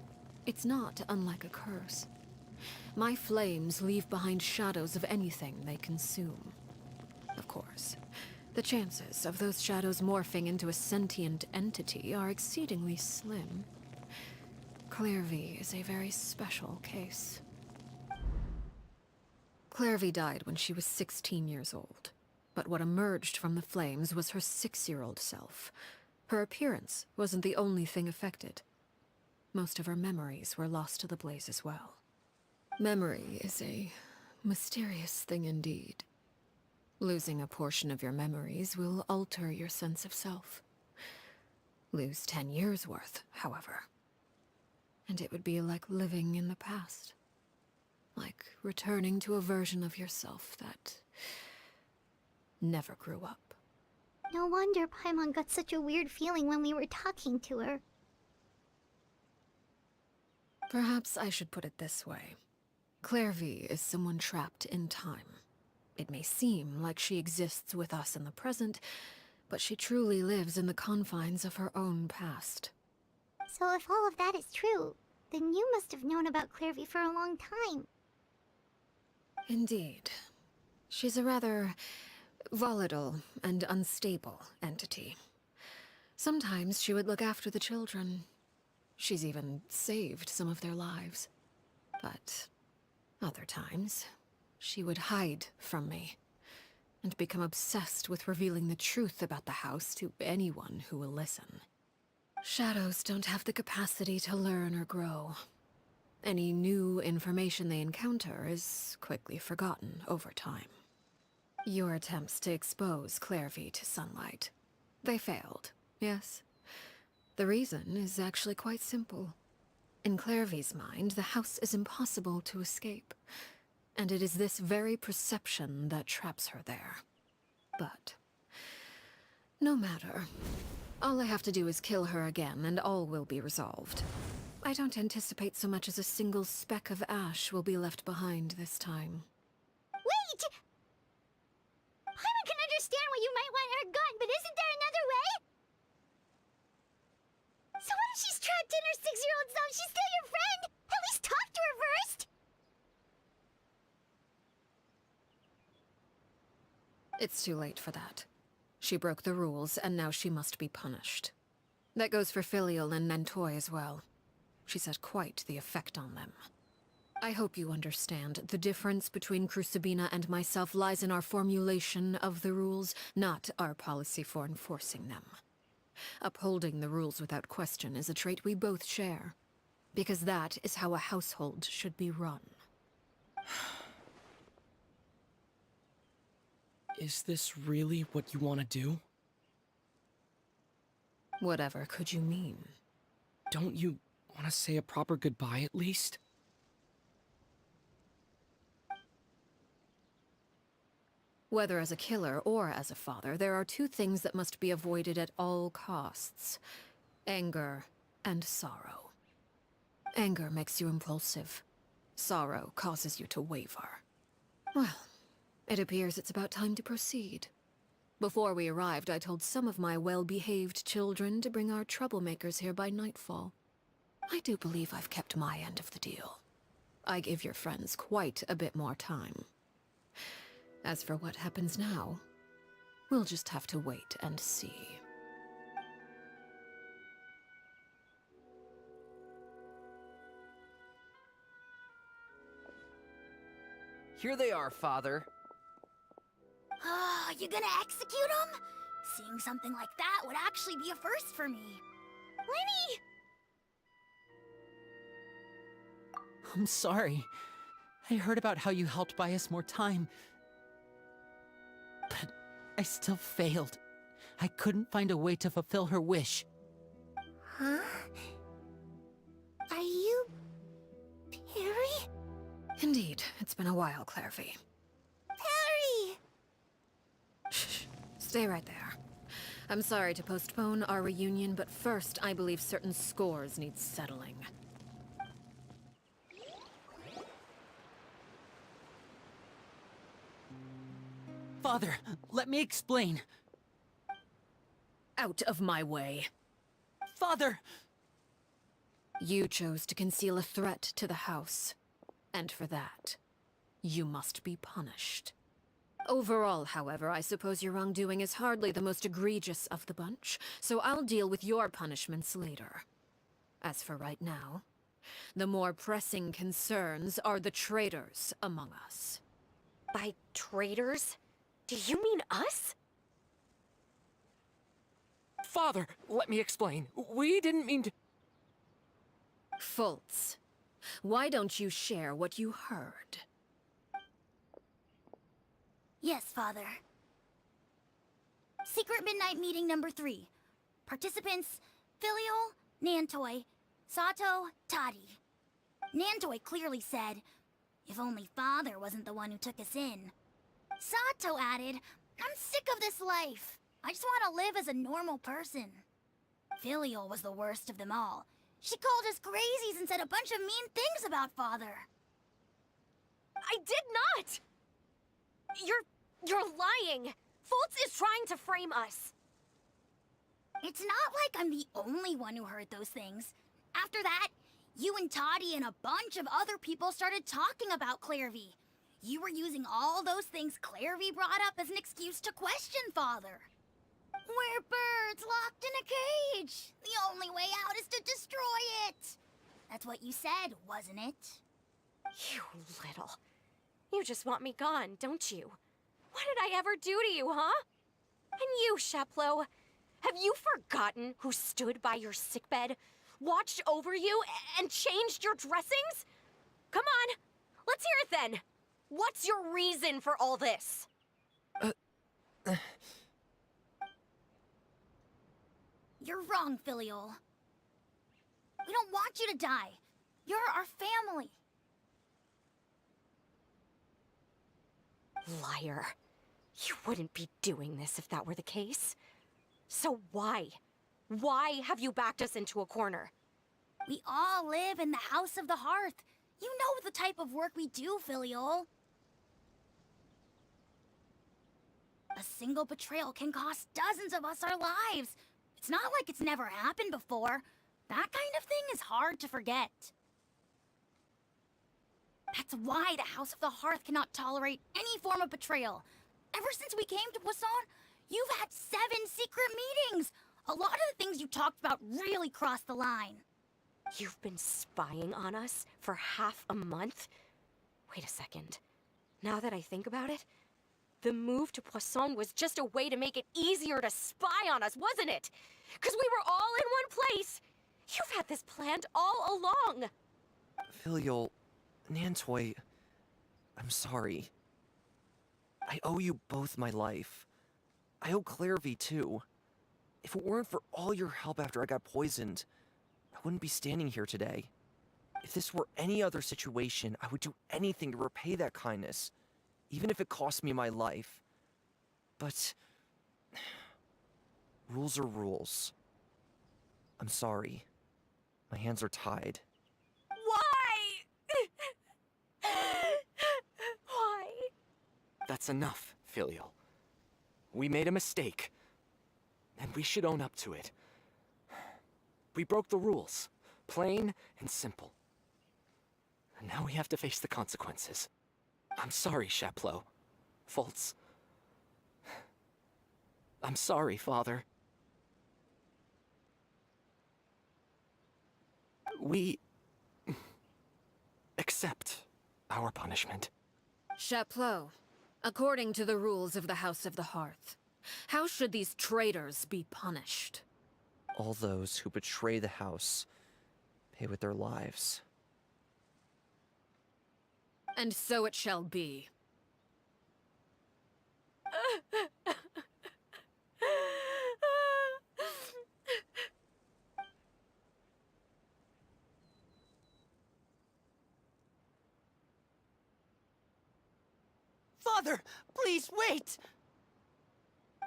It's not unlike a curse. My flames leave behind shadows of anything they consume. Of course, the chances of those shadows morphing into a sentient entity are exceedingly slim. Clairvy is a very special case. Clairvy died when she was 16 years old. But what emerged from the flames was her 6-year-old self. Her appearance wasn't the only thing affected. Most of her memories were lost to the blaze as well. Memory is a mysterious thing indeed. Losing a portion of your memories will alter your sense of self. Lose 10 years' worth, however, and it would be like living in the past. Like returning to a version of yourself that never grew up. No wonder Paimon got such a weird feeling when we were talking to her. Perhaps I should put it this way. Clairvy is someone trapped in time. It may seem like she exists with us in the present, but she truly lives in the confines of her own past. So if all of that is true, then you must have known about Clairvy for a long time. Indeed. She's a rather volatile and unstable entity. Sometimes she would look after the children. She's even saved some of their lives. But other times, she would hide from me and become obsessed with revealing the truth about the house to anyone who will listen. Shadows don't have the capacity to learn or grow. Any new information they encounter is quickly forgotten over time. Your attempts to expose Clairvy to sunlight. They failed, yes. The reason is actually quite simple. In Clairvy's mind, the house is impossible to escape, and it is this very perception that traps her there. But no matter. All I have to do is kill her again, and all will be resolved. I don't anticipate so much as a single speck of ash will be left behind this time. Wait! Paimon can understand what you might want her gone, but isn't there another way? So what if she's trapped in her 6-year-old self? She's still your friend! At least talk to her first! It's too late for that. She broke the rules, and now she must be punished. That goes for Filial and Nantoy as well. She's had quite the effect on them. I hope you understand. The difference between Crucibina and myself lies in our formulation of the rules, not our policy for enforcing them. Upholding the rules without question is a trait we both share, because that is how a household should be run. Is this really what you want to do? Whatever could you mean? Don't you want to say a proper goodbye at least? Whether as a killer or as a father, there are two things that must be avoided at all costs: anger and sorrow. Anger makes you impulsive. Sorrow causes you to waver. Well, it appears it's about time to proceed. Before we arrived, I told some of my well-behaved children to bring our troublemakers here by nightfall. I do believe I've kept my end of the deal. I give your friends quite a bit more time. As for what happens now, we'll just have to wait and see. Here they are, Father. You gonna execute him? Seeing something like that would actually be a first for me. Lenny! I'm sorry. I heard about how you helped buy us more time. But I still failed. I couldn't find a way to fulfill her wish. Huh? Are you... Perry? Indeed, it's been a while, Clairvy. Perry! Shh, stay right there. I'm sorry to postpone our reunion, but first I believe certain scores need settling. Father, let me explain. Out of my way. Father! You chose to conceal a threat to the house. And for that, you must be punished. Overall, however, I suppose your wrongdoing is hardly the most egregious of the bunch, so I'll deal with your punishments later. As for right now, the more pressing concerns are the traitors among us. By traitors? Do you mean us? Father, let me explain. We didn't mean to... Fultz, why don't you share what you heard? Yes, Father. Secret Midnight Meeting number 3. Participants: Filial, Nantoy, Sato, Toddy. Nantoy clearly said, "If only Father wasn't the one who took us in." Sato added, "I'm sick of this life. I just want to live as a normal person." Filial was the worst of them all. She called us crazies and said a bunch of mean things about Father. I did not! You're lying! Fultz is trying to frame us! It's not like I'm the only one who heard those things. After that, you and Toddy and a bunch of other people started talking about Clairvy. You were using all those things Clairvy brought up as an excuse to question Father. We're birds locked in a cage. The only way out is to destroy it. That's what you said, wasn't it? You little... You just want me gone, don't you? What did I ever do to you, huh? And you, Sheplo, have you forgotten who stood by your sickbed, watched over you, and changed your dressings? Come on, let's hear it then. What's your reason for all this? You're wrong, Filial. We don't want you to die. You're our family. Liar. You wouldn't be doing this if that were the case. So why? Why have you backed us into a corner? We all live in the House of the Hearth. You know the type of work we do, Filial. A A single betrayal can cost dozens of us our lives. It's not like it's never happened before. That kind of thing is hard to forget. That's why the House of the Hearth cannot tolerate any form of betrayal. Ever since we came to Poisson, you've had 7 secret meetings. A lot of the things you talked about really crossed the line. You've been spying on us for half a month? Wait a second. Now that I think about it, the move to Poisson was just a way to make it easier to spy on us, wasn't it? Because we were all in one place. You've had this planned all along. Filial, Nantoy, I'm sorry. I owe you both my life. I owe Clairvy too. If it weren't for all your help after I got poisoned, I wouldn't be standing here today. If this were any other situation, I would do anything to repay that kindness, even if it cost me my life. But rules are rules. I'm sorry. My hands are tied. Why? Why? That's enough, Filial. We made a mistake, and we should own up to it. We broke the rules, plain and simple. And now we have to face the consequences. I'm sorry, Chaplot. Fultz. I'm sorry, Father. We accept our punishment. Chaplot, according to the rules of the House of the Hearth, how should these traitors be punished? All those who betray the house pay with their lives. And so it shall be. Father, please wait!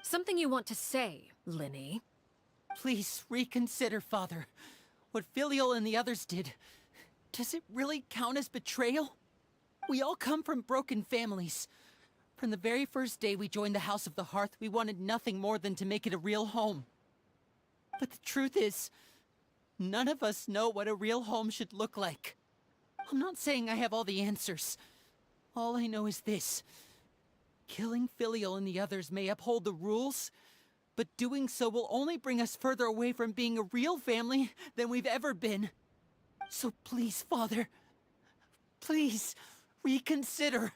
Something you want to say, Linny? Please reconsider, Father. What Filial and the others did, does it really count as betrayal? We all come from broken families. From the very first day we joined the House of the Hearth, we wanted nothing more than to make it a real home. But the truth is, none of us know what a real home should look like. I'm not saying I have all the answers. All I know is this. Killing Filial and the others may uphold the rules, but doing so will only bring us further away from being a real family than we've ever been. So please, Father, please, reconsider.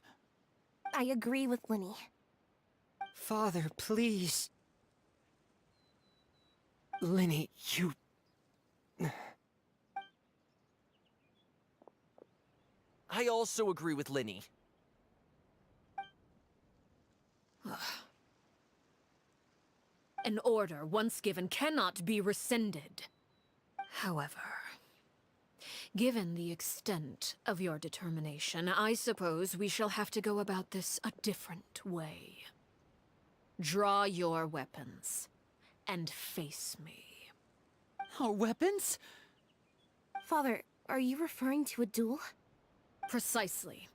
I agree with Linny. Father, please. Linny, you... I also agree with Linny. An order once given cannot be rescinded. However, given the extent of your determination, I suppose we shall have to go about this a different way. Draw your weapons and face me. Our weapons? Father, are you referring to a duel? Precisely.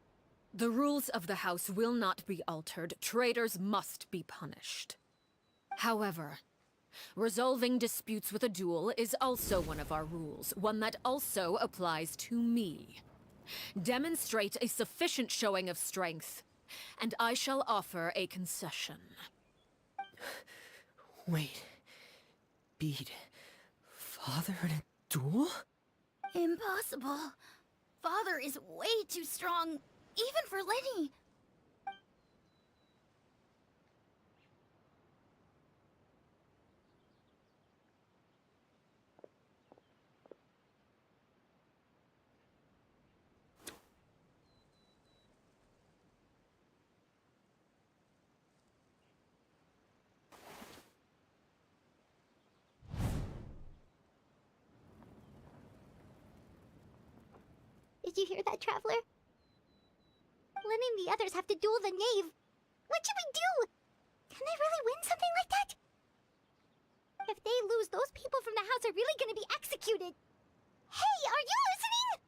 The rules of the House will not be altered. Traitors must be punished. However, resolving disputes with a duel is also one of our rules, one that also applies to me. Demonstrate a sufficient showing of strength, and I shall offer a concession. Wait. Beat Father in a duel? Impossible. Father is way too strong, even for Linny. Did you hear that, Traveler? Lenny and the others have to duel the knave. What should we do? Can they really win something like that? If they lose, those people from the house are really gonna be executed. Hey, are you listening?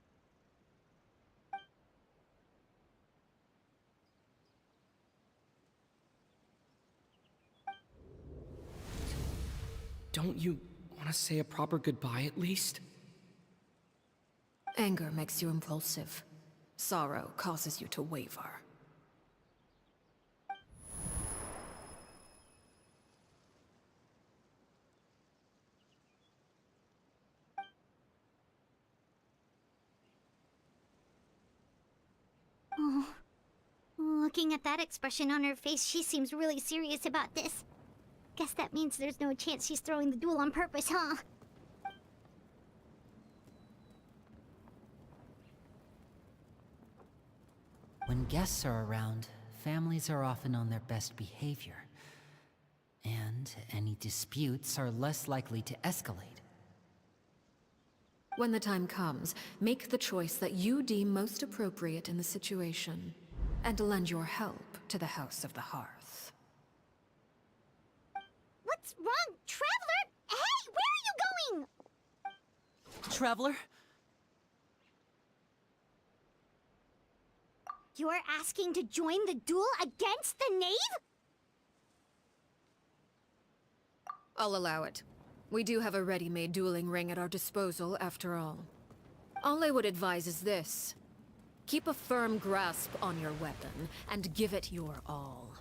Don't you want to say a proper goodbye at least? Anger makes you impulsive. Sorrow causes you to waver. Oh. Looking at that expression on her face, she seems really serious about this. Guess that means there's no chance she's throwing the duel on purpose, huh? When guests are around, families are often on their best behavior. And any disputes are less likely to escalate. When the time comes, make the choice that you deem most appropriate in the situation, and lend your help to the House of the Hearth. What's wrong, Traveler? Hey, where are you going? Traveler? You're asking to join the duel against the knave? I'll allow it. We do have a ready-made dueling ring at our disposal, after all. All I would advise is this. Keep a firm grasp on your weapon, and give it your all.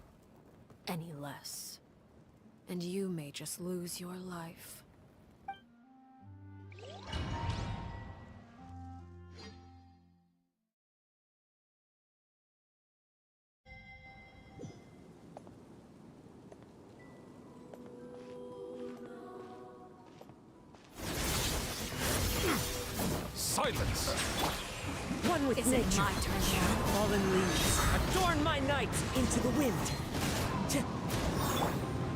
Any less, and you may just lose your life. Silence! One with nature. Is it my turn now? Fallen leaves. Adorn my night into the wind.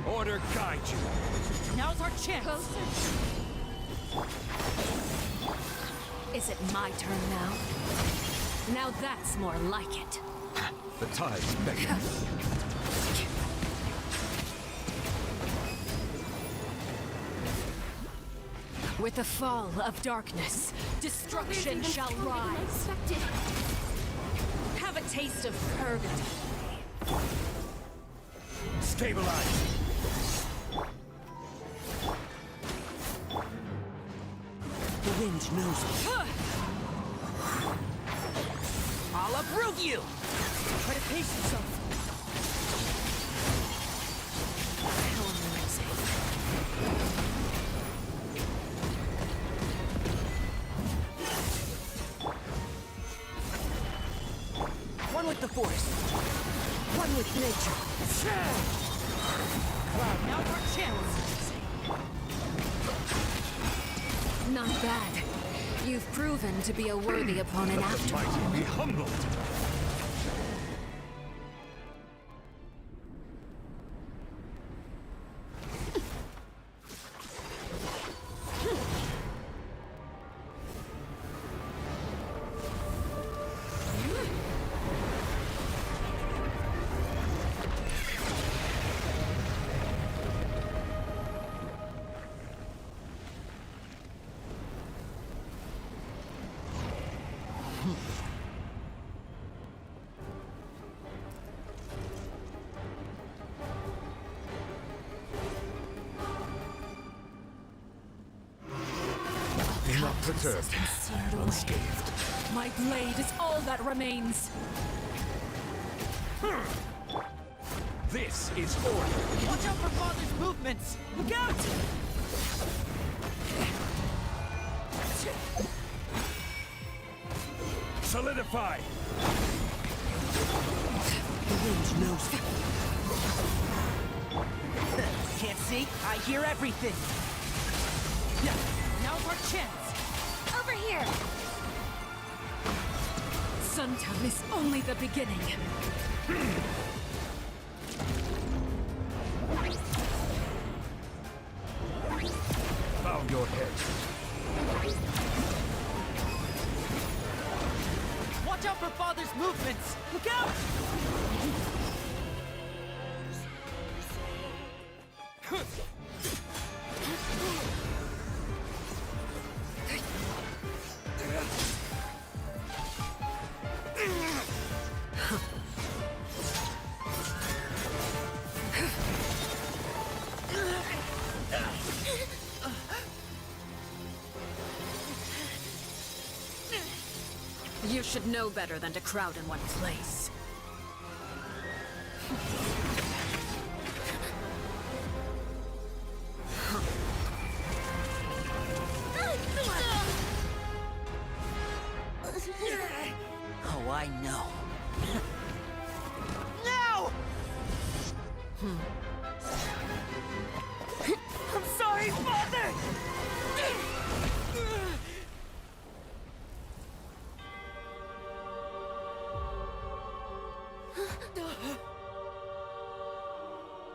Order guide you. Now's our chance. Is it my turn now? Now that's more like it. The tides beckon. With the fall of darkness, destruction shall rise. Have a taste of Purgatorius. Stabilize. The wind knows it. I'll uproot you! Try to pace yourself. Hell am I saying? One with the force. One with nature. Cloud, now's our chance. Not bad. You've proven to be a worthy opponent after all. Mighty be humbled. Not perturbed, unscathed. My blade is all that remains. This is order. Watch out for Father's movements! Look out! Solidify. The wind knows. Can't see? I hear everything! Now's our chance! Over here! Suntown is only the beginning. Bow your head. Watch out for Father's movements! Look out! You should know better than to crowd in one place. Oh, I know. No! I'm sorry, Father!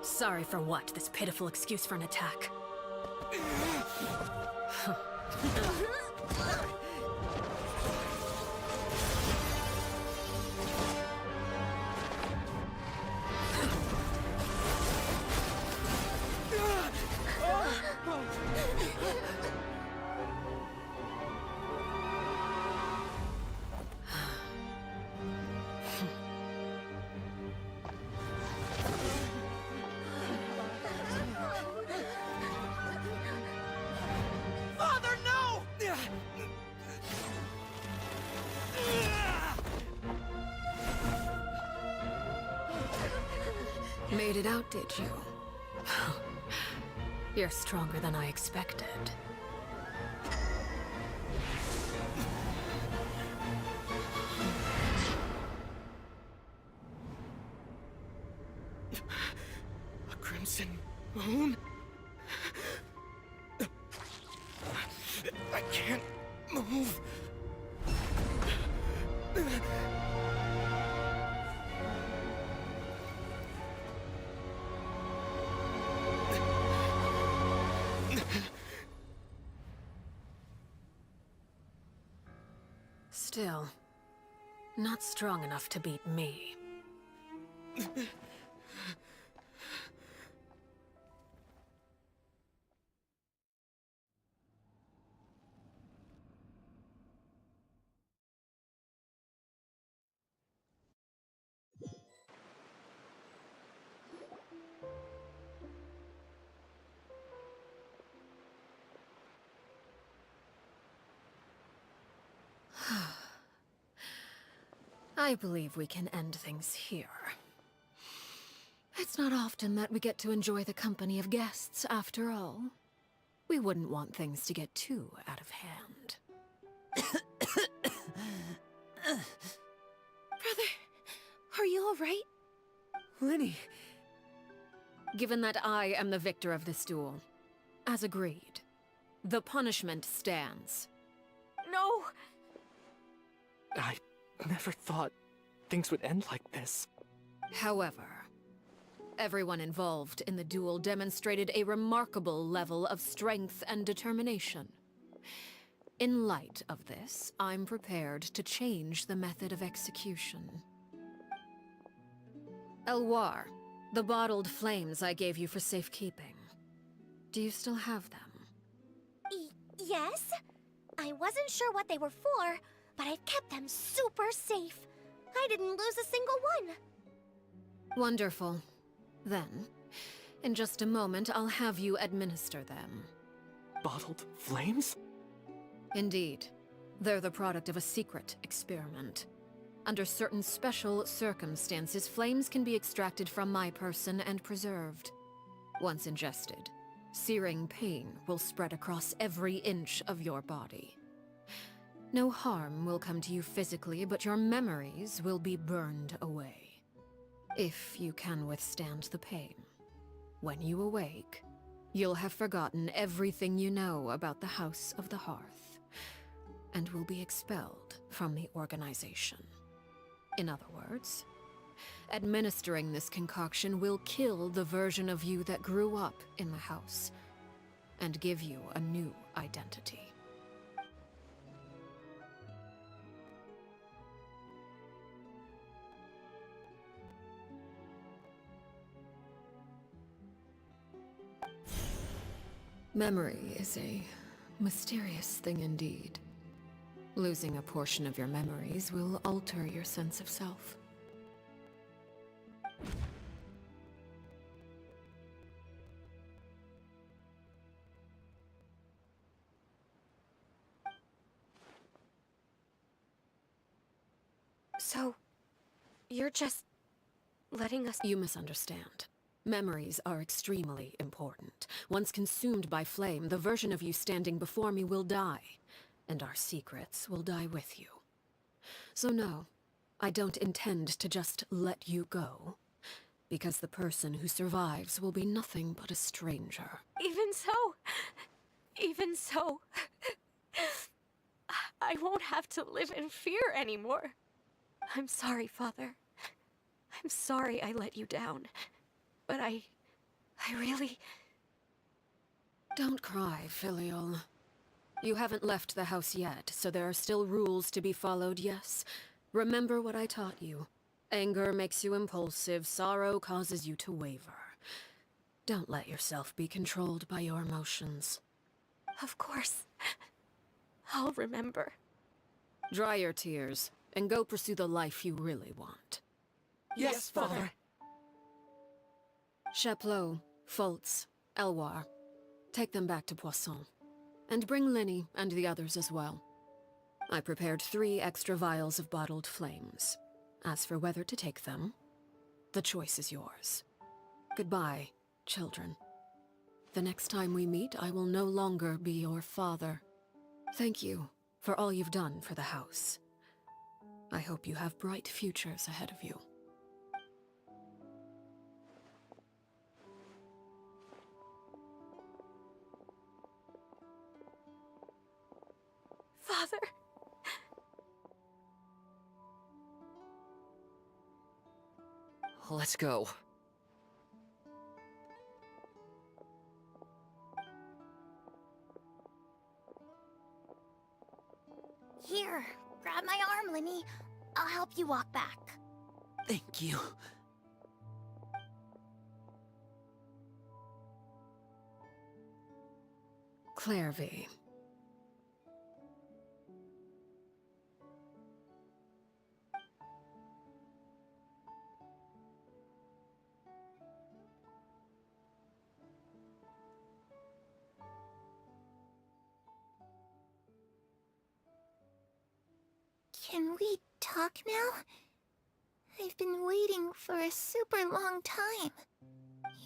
Sorry for what? This pitiful excuse for an attack. Father, no! Made it out, did you? You're stronger than I expected. A crimson moon? I can't move. Still, not strong enough to beat me. I believe we can end things here. It's not often that we get to enjoy the company of guests, after all. We wouldn't want things to get too out of hand. Brother, are you all right? Lenny. Given that I am the victor of this duel, as agreed, the punishment stands. No! I never thought things would end like this. However, everyone involved in the duel demonstrated a remarkable level of strength and determination. In light of this, I'm prepared to change the method of execution. Elwar, the bottled flames I gave you for safekeeping. Do you still have them? Yes? I wasn't sure what they were for, but I've kept them super safe. I didn't lose a single one. Wonderful. Then, in just a moment, I'll have you administer them. Bottled flames? Indeed. They're the product of a secret experiment. Under certain special circumstances, flames can be extracted from my person and preserved. Once ingested, searing pain will spread across every inch of your body. No harm will come to you physically, but your memories will be burned away. If you can withstand the pain. When you awake, you'll have forgotten everything you know about the House of the Hearth, and will be expelled from the organization. In other words, administering this concoction will kill the version of you that grew up in the house, and give you a new identity. Memory is a mysterious thing indeed. Losing a portion of your memories will alter your sense of self. So, you're just letting us... You misunderstand. Memories are extremely important. Once consumed by flame, the version of you standing before me will die, and our secrets will die with you. So no, I don't intend to just let you go, because the person who survives will be nothing but a stranger. Even so, I won't have to live in fear anymore. I'm sorry, Father. I'm sorry I let you down. But I really... Don't cry, Filial. You haven't left the house yet, so there are still rules to be followed, yes? Remember what I taught you. Anger makes you impulsive, sorrow causes you to waver. Don't let yourself be controlled by your emotions. Of course. I'll remember. Dry your tears, and go pursue the life you really want. Yes, Father. Chaplot, Fultz, Elwar. Take them back to Poisson. And bring Linny and the others as well. I prepared 3 extra vials of bottled flames. As for whether to take them, the choice is yours. Goodbye, children. The next time we meet, I will no longer be your father. Thank you for all you've done for the house. I hope you have bright futures ahead of you. Father. Let's go. Here, grab my arm, Linny. I'll help you walk back. Thank you. Clairvy. Can we talk now? I've been waiting for a super long time.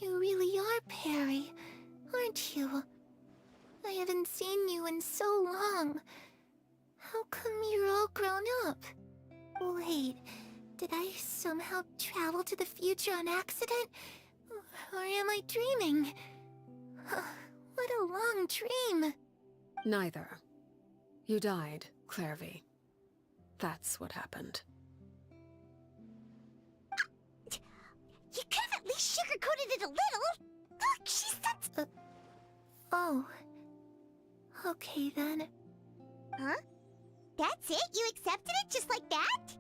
You really are Perry, aren't you? I haven't seen you in so long. How come you're all grown up? Wait, did I somehow travel to the future on accident? Or am I dreaming? What a long dream. Neither. You died, Clairvy. That's what happened. You could have at least sugarcoated it a little. Look, she's such... oh. Okay, then. Huh? That's it? You accepted it just like that?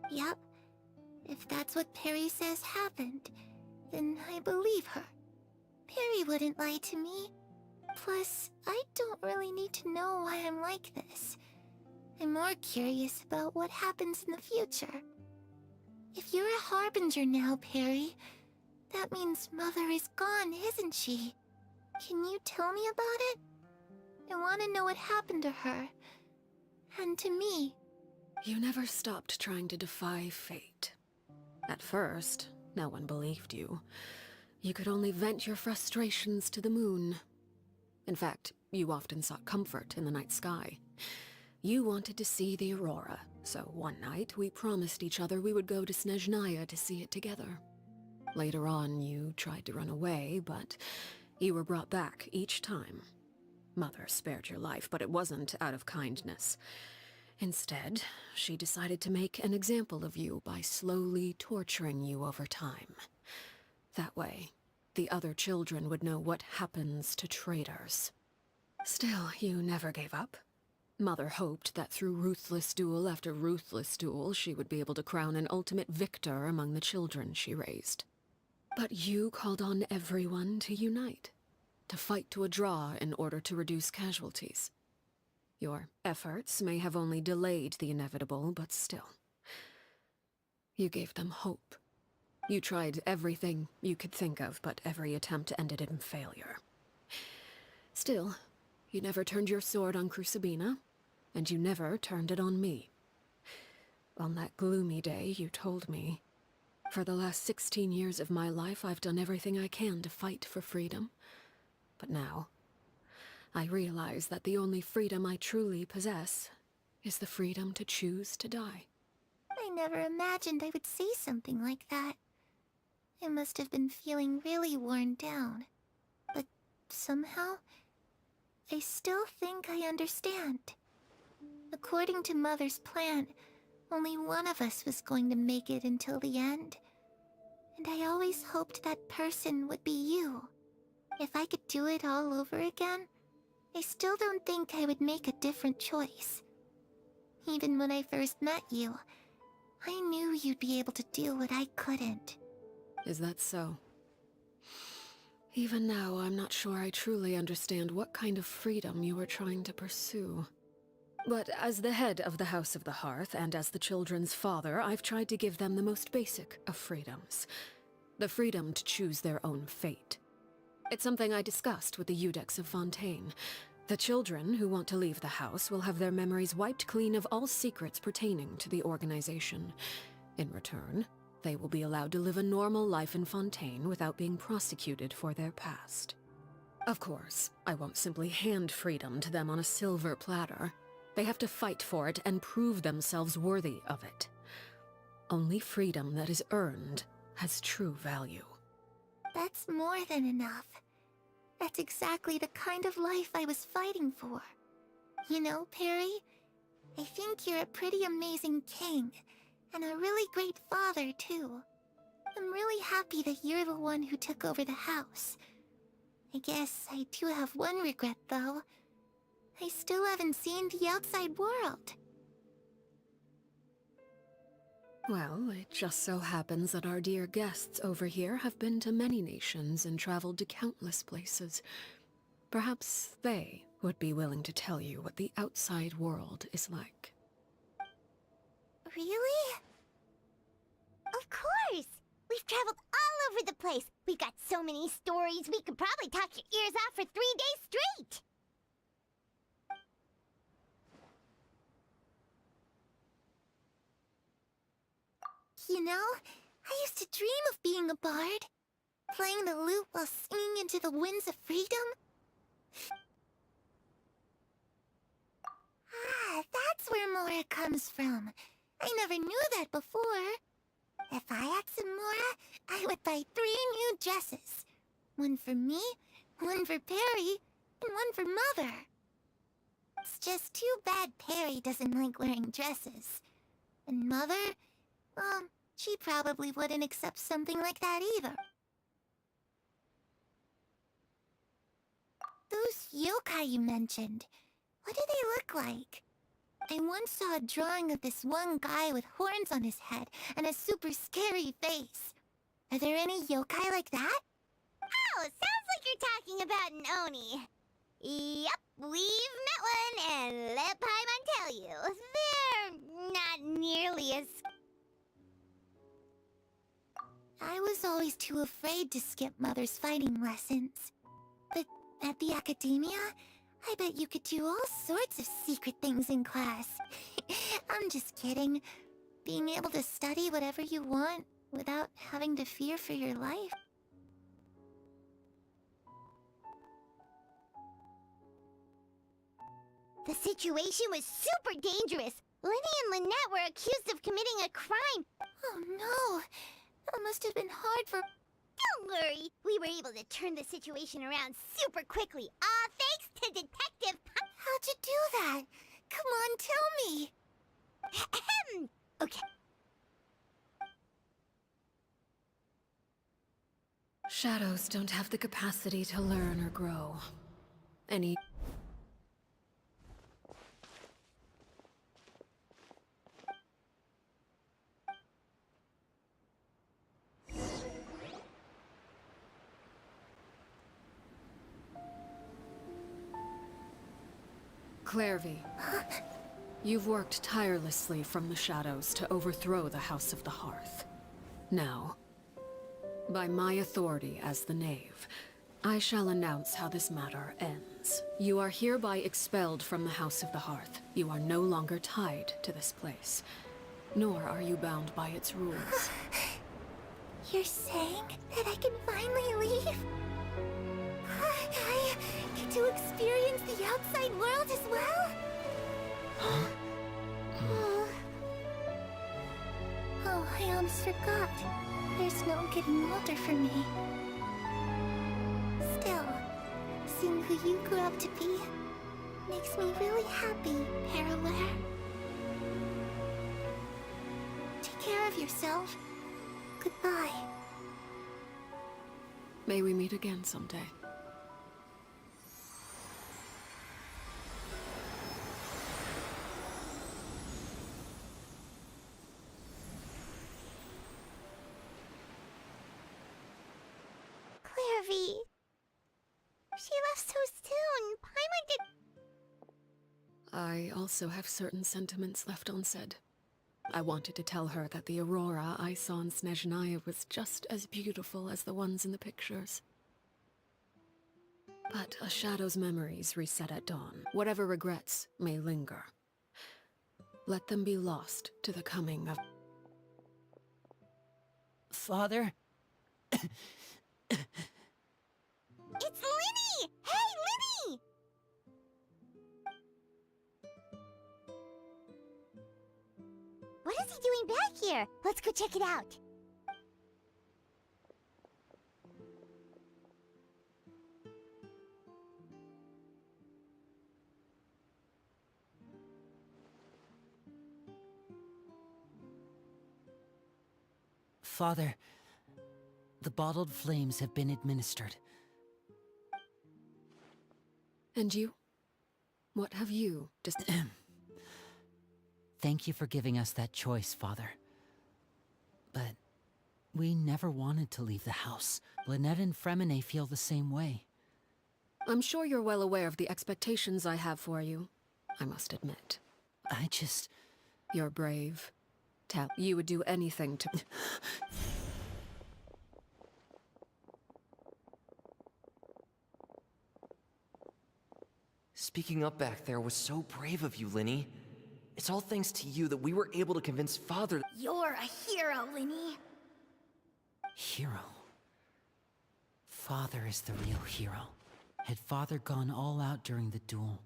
Yep. If that's what Perry says happened, then I believe her. Perry wouldn't lie to me. Plus, I don't really need to know why I'm like this. I'm more curious about what happens in the future. If you're a Harbinger now, Perry, that means Mother is gone, isn't she? Can you tell me about it? I want to know what happened to her. And to me. You never stopped trying to defy fate. At first, no one believed you. You could only vent your frustrations to the moon. In fact, you often sought comfort in the night sky. You wanted to see the aurora, so one night we promised each other we would go to Snezhnaya to see it together. Later on, you tried to run away, but you were brought back each time. Mother spared your life, but it wasn't out of kindness. Instead, she decided to make an example of you by slowly torturing you over time. That way, the other children would know what happens to traitors. Still, you never gave up. Mother hoped that through ruthless duel after ruthless duel, she would be able to crown an ultimate victor among the children she raised. But you called on everyone to unite, to fight to a draw in order to reduce casualties. Your efforts may have only delayed the inevitable, but still. You gave them hope. You tried everything you could think of, but every attempt ended in failure. Still, you never turned your sword on Crucibina, and you never turned it on me. On that gloomy day, you told me. For the last 16 years of my life, I've done everything I can to fight for freedom. But now, I realize that the only freedom I truly possess is the freedom to choose to die. I never imagined I would say something like that. I must have been feeling really worn down. But somehow, I still think I understand. According to Mother's plan, only one of us was going to make it until the end. And I always hoped that person would be you. If I could do it all over again, I still don't think I would make a different choice. Even when I first met you, I knew you'd be able to do what I couldn't. Is that so? Even now, I'm not sure I truly understand what kind of freedom you were trying to pursue. But as the head of the House of the Hearth, and as the children's father, I've tried to give them the most basic of freedoms. The freedom to choose their own fate. It's something I discussed with the Iudex of Fontaine. The children who want to leave the house will have their memories wiped clean of all secrets pertaining to the organization. In return, they will be allowed to live a normal life in Fontaine without being prosecuted for their past. Of course, I won't simply hand freedom to them on a silver platter. They have to fight for it and prove themselves worthy of it. Only freedom that is earned has true value. That's more than enough. That's exactly the kind of life I was fighting for. You know, Perry, I think you're a pretty amazing king, and a really great father, too. I'm really happy that you're the one who took over the house. I guess I do have one regret, though. I still haven't seen the outside world. Well, it just so happens that our dear guests over here have been to many nations and traveled to countless places. Perhaps they would be willing to tell you what the outside world is like. Really? Of course! We've traveled all over the place. We've got so many stories, we could probably talk your ears off for 3 days straight! You know, I used to dream of being a bard. Playing the lute while singing into the winds of freedom. Ah, that's where Mora comes from. I never knew that before. If I had some Mora, I would buy 3 new dresses. One for me, one for Perry, and one for Mother. It's just too bad Perry doesn't like wearing dresses. And Mother, well, she probably wouldn't accept something like that either. Those yokai you mentioned, what do they look like? I once saw a drawing of this one guy with horns on his head and a super scary face. Are there any yokai like that? Oh, sounds like you're talking about an Oni. Yep, we've met one, and let Paimon tell you, they're not nearly as... I was always too afraid to skip Mother's fighting lessons. But at the academia, I bet you could do all sorts of secret things in class. I'm just kidding. Being able to study whatever you want without having to fear for your life. The situation was super dangerous. Lenny and Lynette were accused of committing a crime. Oh no! That must have been hard for... Don't worry, we were able to turn the situation around super quickly. All thanks to Detective How'd you do that? Come on, tell me! Okay. Shadows don't have the capacity to learn or grow. Any... Clairvy, you've worked tirelessly from the shadows to overthrow the House of the Hearth. Now, by my authority as the Knave, I shall announce how this matter ends. You are hereby expelled from the House of the Hearth. You are no longer tied to this place. nor are you bound by its rules. You're saying that I can finally leave? I get to experience the outside world as well? Huh? Oh, I almost forgot. There's no getting older for me. Still, seeing who you grew up to be makes me really happy, Parallel. Take care of yourself. Goodbye. May we meet again someday. Clairvy. She left so soon. Paimon did... I also have certain sentiments left unsaid. I wanted to tell her that the aurora I saw in Snezhnaya was just as beautiful as the ones in the pictures. But a shadow's memories reset at dawn. Whatever regrets may linger. Let them be lost to the coming of... Father? It's Linny! Hey, Linny! What is he doing back here? Let's go check it out. Father, the bottled flames have been administered. And you? What have you just... Thank you for giving us that choice, Father. But we never wanted to leave the house. Lynette and Fremine feel the same way. I'm sure you're well aware of the expectations I have for you, I must admit. I just... You're brave. You would do anything to... Speaking up back there was so brave of you, Linny. It's all thanks to you that we were able to convince Father... You're a hero, Linny. Hero? Father is the real hero. Had Father gone all out during the duel,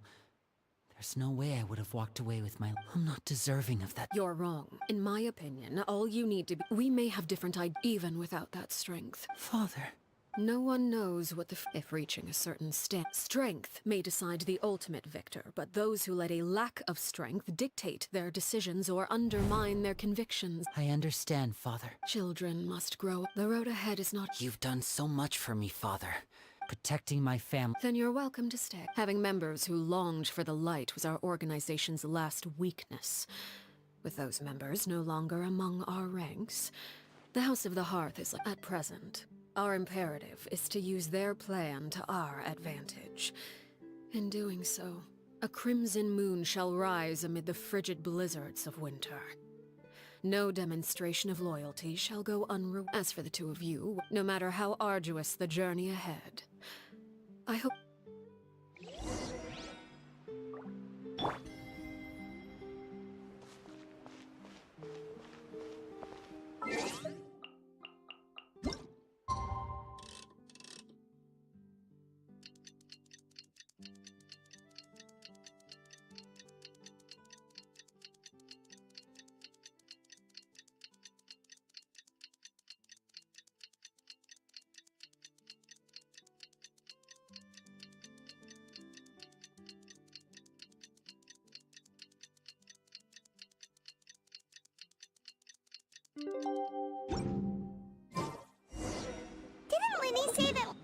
there's no way I would have walked away with my... I'm not deserving of that. You're wrong. In my opinion, all you need to be... We may have different ideas, even without that strength. Father... No one knows what if reaching a certain strength may decide the ultimate victor, but those who let a lack of strength dictate their decisions or undermine their convictions. I understand, Father. Children must grow. The road ahead is not... You've done so much for me, Father. Protecting my family. Then you're welcome to stay. Having members who longed for the light was our organization's last weakness. With those members no longer among our ranks, the House of the Hearth is at present. Our imperative is to use their plan to our advantage. In doing so, a crimson moon shall rise amid the frigid blizzards of winter. No demonstration of loyalty shall go unrewarded. As for the two of you, no matter how arduous the journey ahead, I hope... Didn't Linny say that...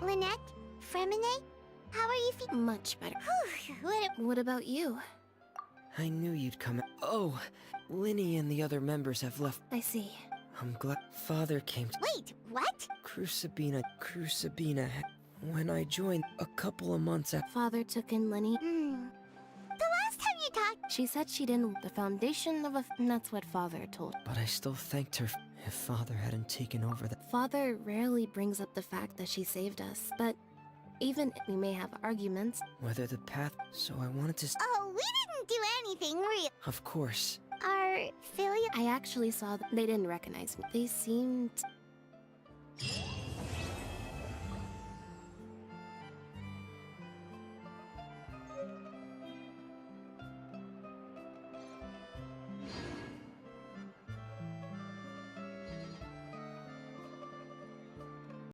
Lynette? Fremine? How are you feeling? Much better. What What about you? I knew you'd come. Oh, Linny and the other members have left. I see. I'm glad Father came to... Wait, what? Crucibina. when I joined a couple of months after. Father took in Lenny. The last time you talked... She said she didn't... The foundation of a... That's what Father told. But I still thanked her if Father hadn't taken over the... Father rarely brings up the fact that she saved us, but even if we may have arguments... Whether the path... So I wanted to... Oh, we didn't do anything real. Of course. Our filial... I actually saw them. They didn't recognize me. They seemed...